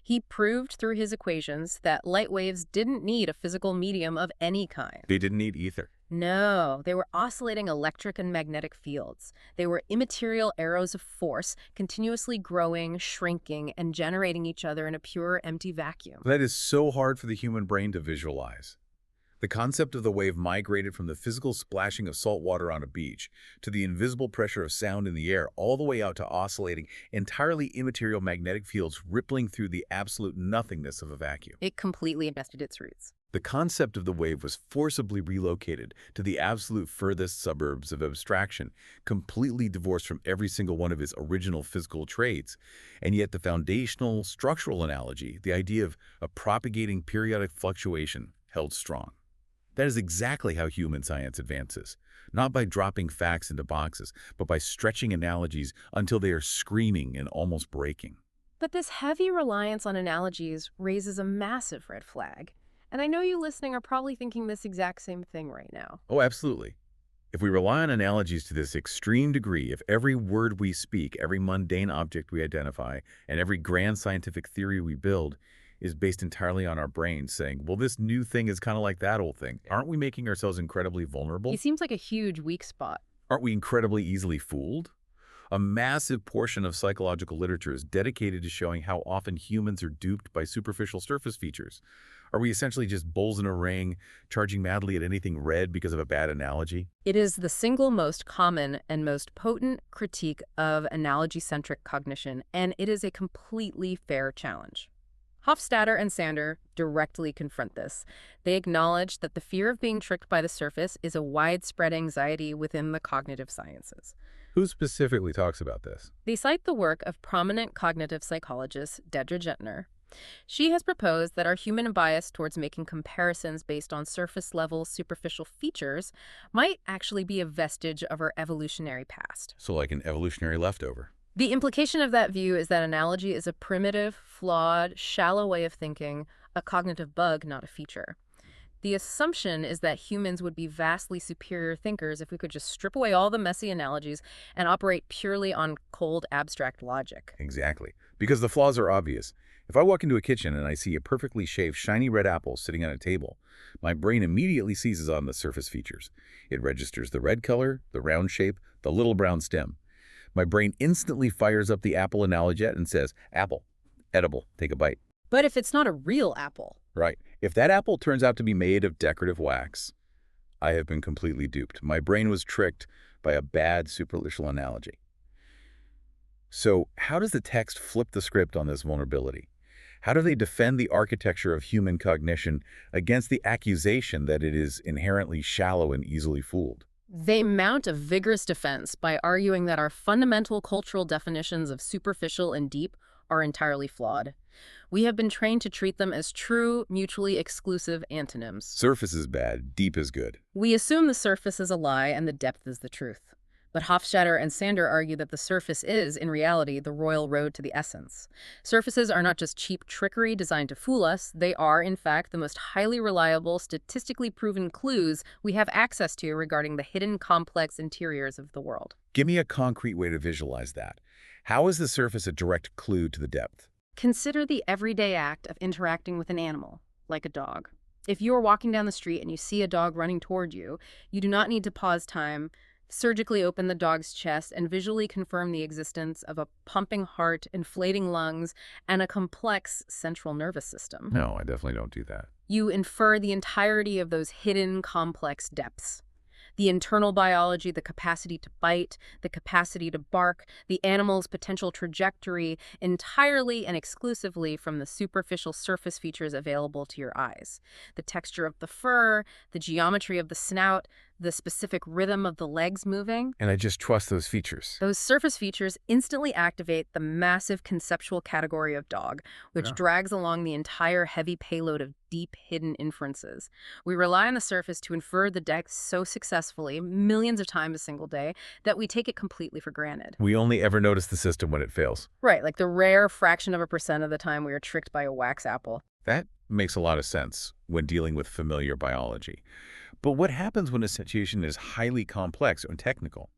He proved through his equations that light waves didn't need a physical medium of any kind. They didn't need ether. No, they were oscillating electric and magnetic fields. They were immaterial arrows of force, continuously growing, shrinking, and generating each other in a pure, empty vacuum. That is so hard for the human brain to visualize. The concept of the wave migrated from the physical splashing of salt water on a beach to the invisible pressure of sound in the air, all the way out to oscillating, entirely immaterial magnetic fields rippling through the absolute nothingness of a vacuum. It completely invested its roots. The concept of the wave was forcibly relocated to the absolute furthest suburbs of abstraction, completely divorced from every single one of its original physical traits, and yet the foundational structural analogy, the idea of a propagating periodic fluctuation, held strong. That is exactly how human science advances, not by dropping facts into boxes, but by stretching analogies until they are screaming and almost breaking. But this heavy reliance on analogies raises a massive red flag. And I know you listening are probably thinking this exact same thing right now. Oh, absolutely. If we rely on analogies to this extreme degree, if every word we speak, every mundane object we identify, and every grand scientific theory we build is based entirely on our brains saying, well, this new thing is kind of like that old thing, aren't we making ourselves incredibly vulnerable? It seems like a huge weak spot. Aren't we incredibly easily fooled? A massive portion of psychological literature is dedicated to showing how often humans are duped by superficial surface features. Are we essentially just bulls in a ring, charging madly at anything red because of a bad analogy? It is the single most common and most potent critique of analogy-centric cognition, and it is a completely fair challenge. Hofstadter and Sander directly confront this. They acknowledge that the fear of being tricked by the surface is a widespread anxiety within the cognitive sciences. Who specifically talks about this? They cite the work of prominent cognitive psychologist Deidre Gentner. She has proposed that our human bias towards making comparisons based on surface-level, superficial features might actually be a vestige of our evolutionary past. So like an evolutionary leftover. The implication of that view is that analogy is a primitive, flawed, shallow way of thinking, a cognitive bug, not a feature. The assumption is that humans would be vastly superior thinkers if we could just strip away all the messy analogies and operate purely on cold, abstract logic. Exactly. Because the flaws are obvious. If I walk into a kitchen and I see a perfectly shaved, shiny red apple sitting on a table, my brain immediately seizes on the surface features. It registers the red color, the round shape, the little brown stem. My brain instantly fires up the apple analoget and says, apple, edible, take a bite. But if it's not a real apple? Right. If that apple turns out to be made of decorative wax, I have been completely duped. My brain was tricked by a bad superficial analogy. So how does the text flip the script on this vulnerability? How do they defend the architecture of human cognition against the accusation that it is inherently shallow and easily fooled? They mount a vigorous defense by arguing that our fundamental cultural definitions of superficial and deep are entirely flawed. We have been trained to treat them as true, mutually exclusive antonyms. Surface is bad, deep is good. We assume the surface is a lie and the depth is the truth. But Hofstadter and Sander argue that the surface is, in reality, the royal road to the essence. Surfaces are not just cheap trickery designed to fool us. They are, in fact, the most highly reliable, statistically proven clues we have access to regarding the hidden, complex interiors of the world. Give me a concrete way to visualize that. How is the surface a direct clue to the depth? Consider the everyday act of interacting with an animal, like a dog. If you are walking down the street and you see a dog running toward you, you do not need to pause time, surgically open the dog's chest, and visually confirm the existence of a pumping heart, inflating lungs, and a complex central nervous system. No, I definitely don't do that. You infer the entirety of those hidden, complex depths. The internal biology, the capacity to bite, the capacity to bark, the animal's potential trajectory, entirely and exclusively from the superficial surface features available to your eyes. The texture of the fur, the geometry of the snout, the specific rhythm of the legs moving. And I just trust those features. Those surface features instantly activate the massive conceptual category of dog, which drags along the entire heavy payload of deep hidden inferences. We rely on the surface to infer the depth so successfully, millions of times a single day, that we take it completely for granted. We only ever notice the system when it fails. Right, like the rare fraction of a percent of the time we are tricked by a wax apple. That makes a lot of sense when dealing with familiar biology. But what happens when a situation is highly complex or technical?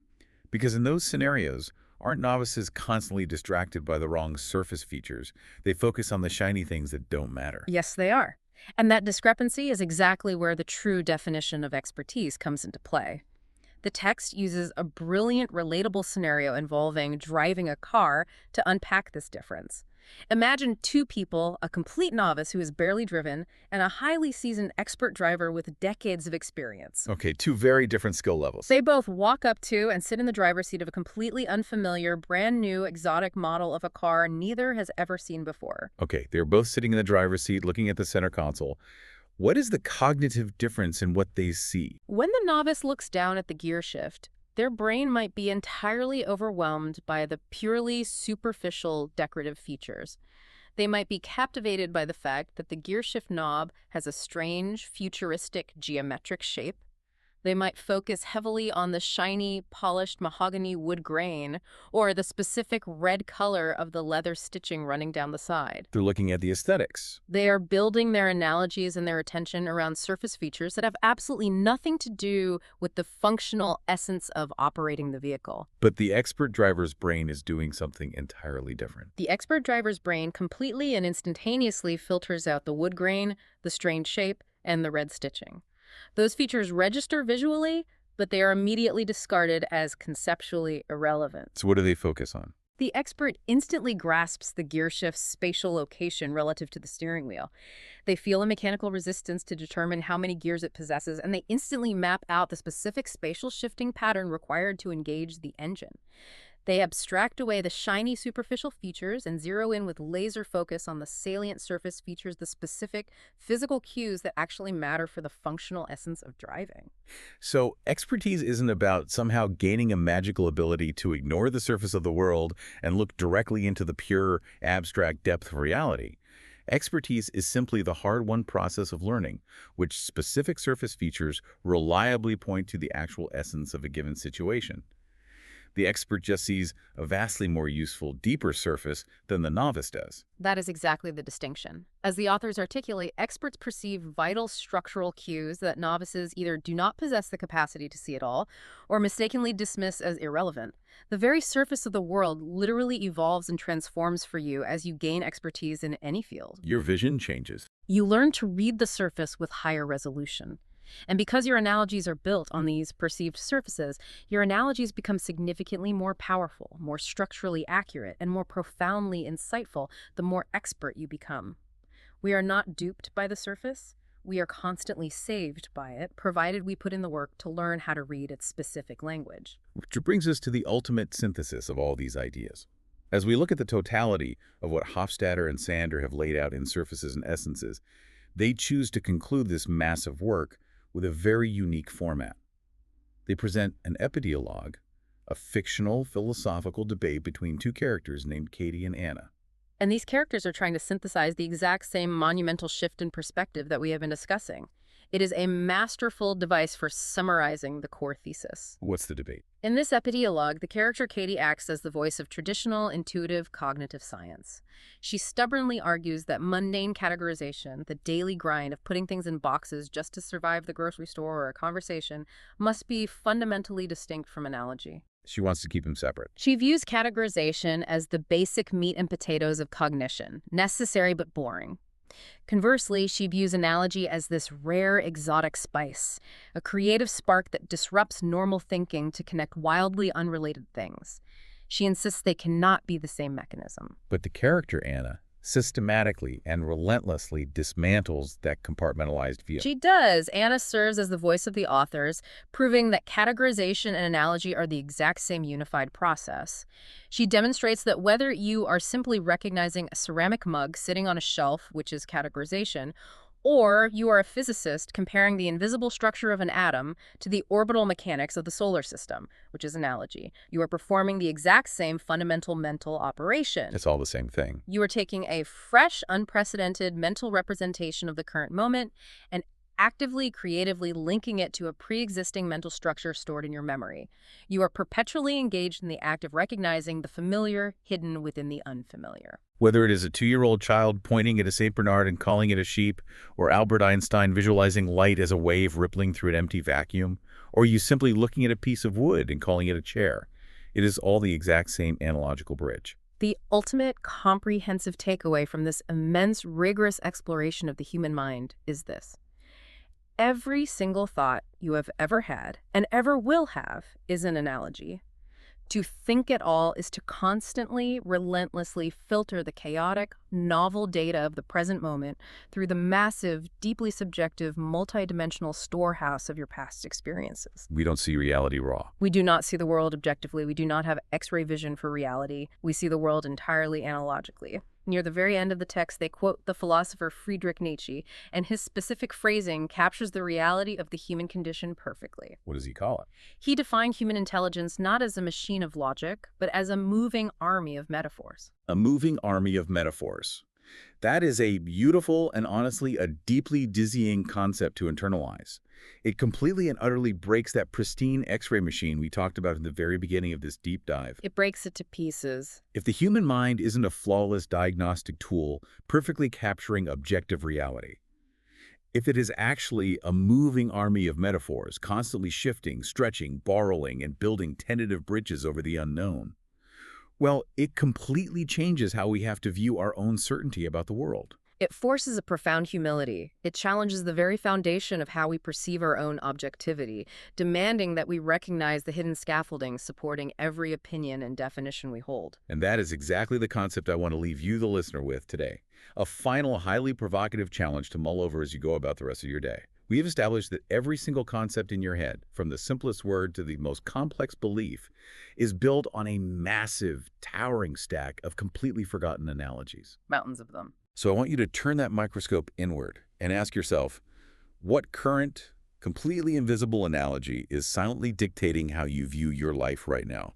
Because in those scenarios, aren't novices constantly distracted by the wrong surface features? They focus on the shiny things that don't matter. Yes, they are. And that discrepancy is exactly where the true definition of expertise comes into play. The text uses a brilliant, relatable scenario involving driving a car to unpack this difference. Imagine two people, a complete novice who has barely driven, and a highly seasoned expert driver with decades of experience. Okay, two very different skill levels. They both walk up to and sit in the driver's seat of a completely unfamiliar, brand new, exotic model of a car neither has ever seen before. Okay, they're both sitting in the driver's seat looking at the center console. What is the cognitive difference in what they see? When the novice looks down at the gear shift, their brain might be entirely overwhelmed by the purely superficial decorative features. They might be captivated by the fact that the gear shift knob has a strange, futuristic, geometric shape. They might focus heavily on the shiny, polished mahogany wood grain or the specific red color of the leather stitching running down the side. They're looking at the aesthetics. They are building their analogies and their attention around surface features that have absolutely nothing to do with the functional essence of operating the vehicle. But the expert driver's brain is doing something entirely different. The expert driver's brain completely and instantaneously filters out the wood grain, the strange shape, and the red stitching. Those features register visually, but they are immediately discarded as conceptually irrelevant. So what do they focus on? The expert instantly grasps the gear shift's spatial location relative to the steering wheel. They feel a mechanical resistance to determine how many gears it possesses, and they instantly map out the specific spatial shifting pattern required to engage the engine. They abstract away the shiny superficial features and zero in with laser focus on the salient surface features, the specific physical cues that actually matter for the functional essence of driving. So expertise isn't about somehow gaining a magical ability to ignore the surface of the world and look directly into the pure, abstract depth of reality. Expertise is simply the hard-won process of learning, which specific surface features reliably point to the actual essence of a given situation. The expert just sees a vastly more useful, deeper surface than the novice does. That is exactly the distinction. As the authors articulate, experts perceive vital structural cues that novices either do not possess the capacity to see at all or mistakenly dismiss as irrelevant. The very surface of the world literally evolves and transforms for you as you gain expertise in any field. Your vision changes. You learn to read the surface with higher resolution. And because your analogies are built on these perceived surfaces, your analogies become significantly more powerful, more structurally accurate, and more profoundly insightful the more expert you become. We are not duped by the surface. We are constantly saved by it, provided we put in the work to learn how to read its specific language. Which brings us to the ultimate synthesis of all these ideas. As we look at the totality of what Hofstadter and Sander have laid out in Surfaces and Essences, they choose to conclude this massive work with a very unique format. They present an epidiolegue, a fictional philosophical debate between two characters named Katie and Anna. And these characters are trying to synthesize the exact same monumental shift in perspective that we have been discussing. It is a masterful device for summarizing the core thesis. What's the debate? In this epidiolegue, the character Katie acts as the voice of traditional, intuitive, cognitive science. She stubbornly argues that mundane categorization, the daily grind of putting things in boxes just to survive the grocery store or a conversation, must be fundamentally distinct from analogy. She wants to keep them separate. She views categorization as the basic meat and potatoes of cognition, necessary but boring. Conversely, she views analogy as this rare, exotic spice, a creative spark that disrupts normal thinking to connect wildly unrelated things. She insists they cannot be the same mechanism. But the character Anna systematically and relentlessly dismantles that compartmentalized view. She does. Anna serves as the voice of the authors, proving that categorization and analogy are the exact same unified process. She demonstrates that whether you are simply recognizing a ceramic mug sitting on a shelf, which is categorization, or you are a physicist comparing the invisible structure of an atom to the orbital mechanics of the solar system, which is analogy. You are performing the exact same fundamental mental operation. It's all the same thing. You are taking a fresh, unprecedented mental representation of the current moment and actively, creatively linking it to a pre-existing mental structure stored in your memory. You are perpetually engaged in the act of recognizing the familiar hidden within the unfamiliar. Whether it is a 2-year-old child pointing at a St. Bernard and calling it a sheep, or Albert Einstein visualizing light as a wave rippling through an empty vacuum, or you simply looking at a piece of wood and calling it a chair, it is all the exact same analogical bridge. The ultimate comprehensive takeaway from this immense, rigorous exploration of the human mind is this. Every single thought you have ever had and ever will have is an analogy. To think at all is to constantly, relentlessly filter the chaotic, novel data of the present moment through the massive, deeply subjective, multidimensional storehouse of your past experiences. We don't see reality raw. We do not see the world objectively. We do not have X-ray vision for reality. We see the world entirely analogically. Near the very end of the text, they quote the philosopher Friedrich Nietzsche, and his specific phrasing captures the reality of the human condition perfectly. What does he call it? He defined human intelligence not as a machine of logic, but as a moving army of metaphors. A moving army of metaphors. That is a beautiful and honestly a deeply dizzying concept to internalize. It completely and utterly breaks that pristine X-ray machine we talked about in the very beginning of this deep dive. It breaks it to pieces. If the human mind isn't a flawless diagnostic tool perfectly capturing objective reality, if it is actually a moving army of metaphors, constantly shifting, stretching, borrowing, and building tentative bridges over the unknown, well, it completely changes how we have to view our own certainty about the world. It forces a profound humility. It challenges the very foundation of how we perceive our own objectivity, demanding that we recognize the hidden scaffolding supporting every opinion and definition we hold. And that is exactly the concept I want to leave you, the listener, with today. A final, highly provocative challenge to mull over as you go about the rest of your day. We have established that every single concept in your head, from the simplest word to the most complex belief, is built on a massive, towering stack of completely forgotten analogies. Mountains of them. So I want you to turn that microscope inward and ask yourself, what current, completely invisible analogy is silently dictating how you view your life right now?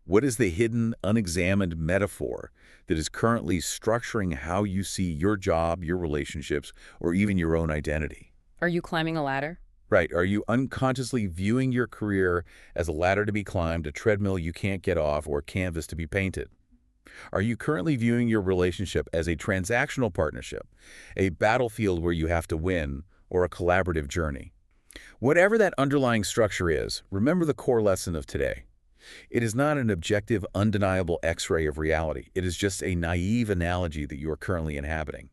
What is the hidden, unexamined metaphor that is currently structuring how you see your job, your relationships, or even your own identity? Are you climbing a ladder? Right. Are you unconsciously viewing your career as a ladder to be climbed, a treadmill you can't get off, or a canvas to be painted? Are you currently viewing your relationship as a transactional partnership, a battlefield where you have to win, or a collaborative journey? Whatever that underlying structure is, remember the core lesson of today. It is not an objective, undeniable X-ray of reality. It is just a naive analogy that you are currently inhabiting.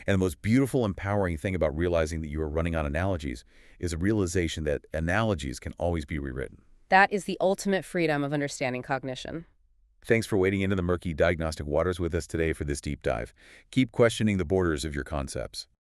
And the most beautiful, empowering thing about realizing that you are running on analogies is a realization that analogies can always be rewritten. That is the ultimate freedom of understanding cognition. Thanks for wading into the murky diagnostic waters with us today for this deep dive. Keep questioning the borders of your concepts.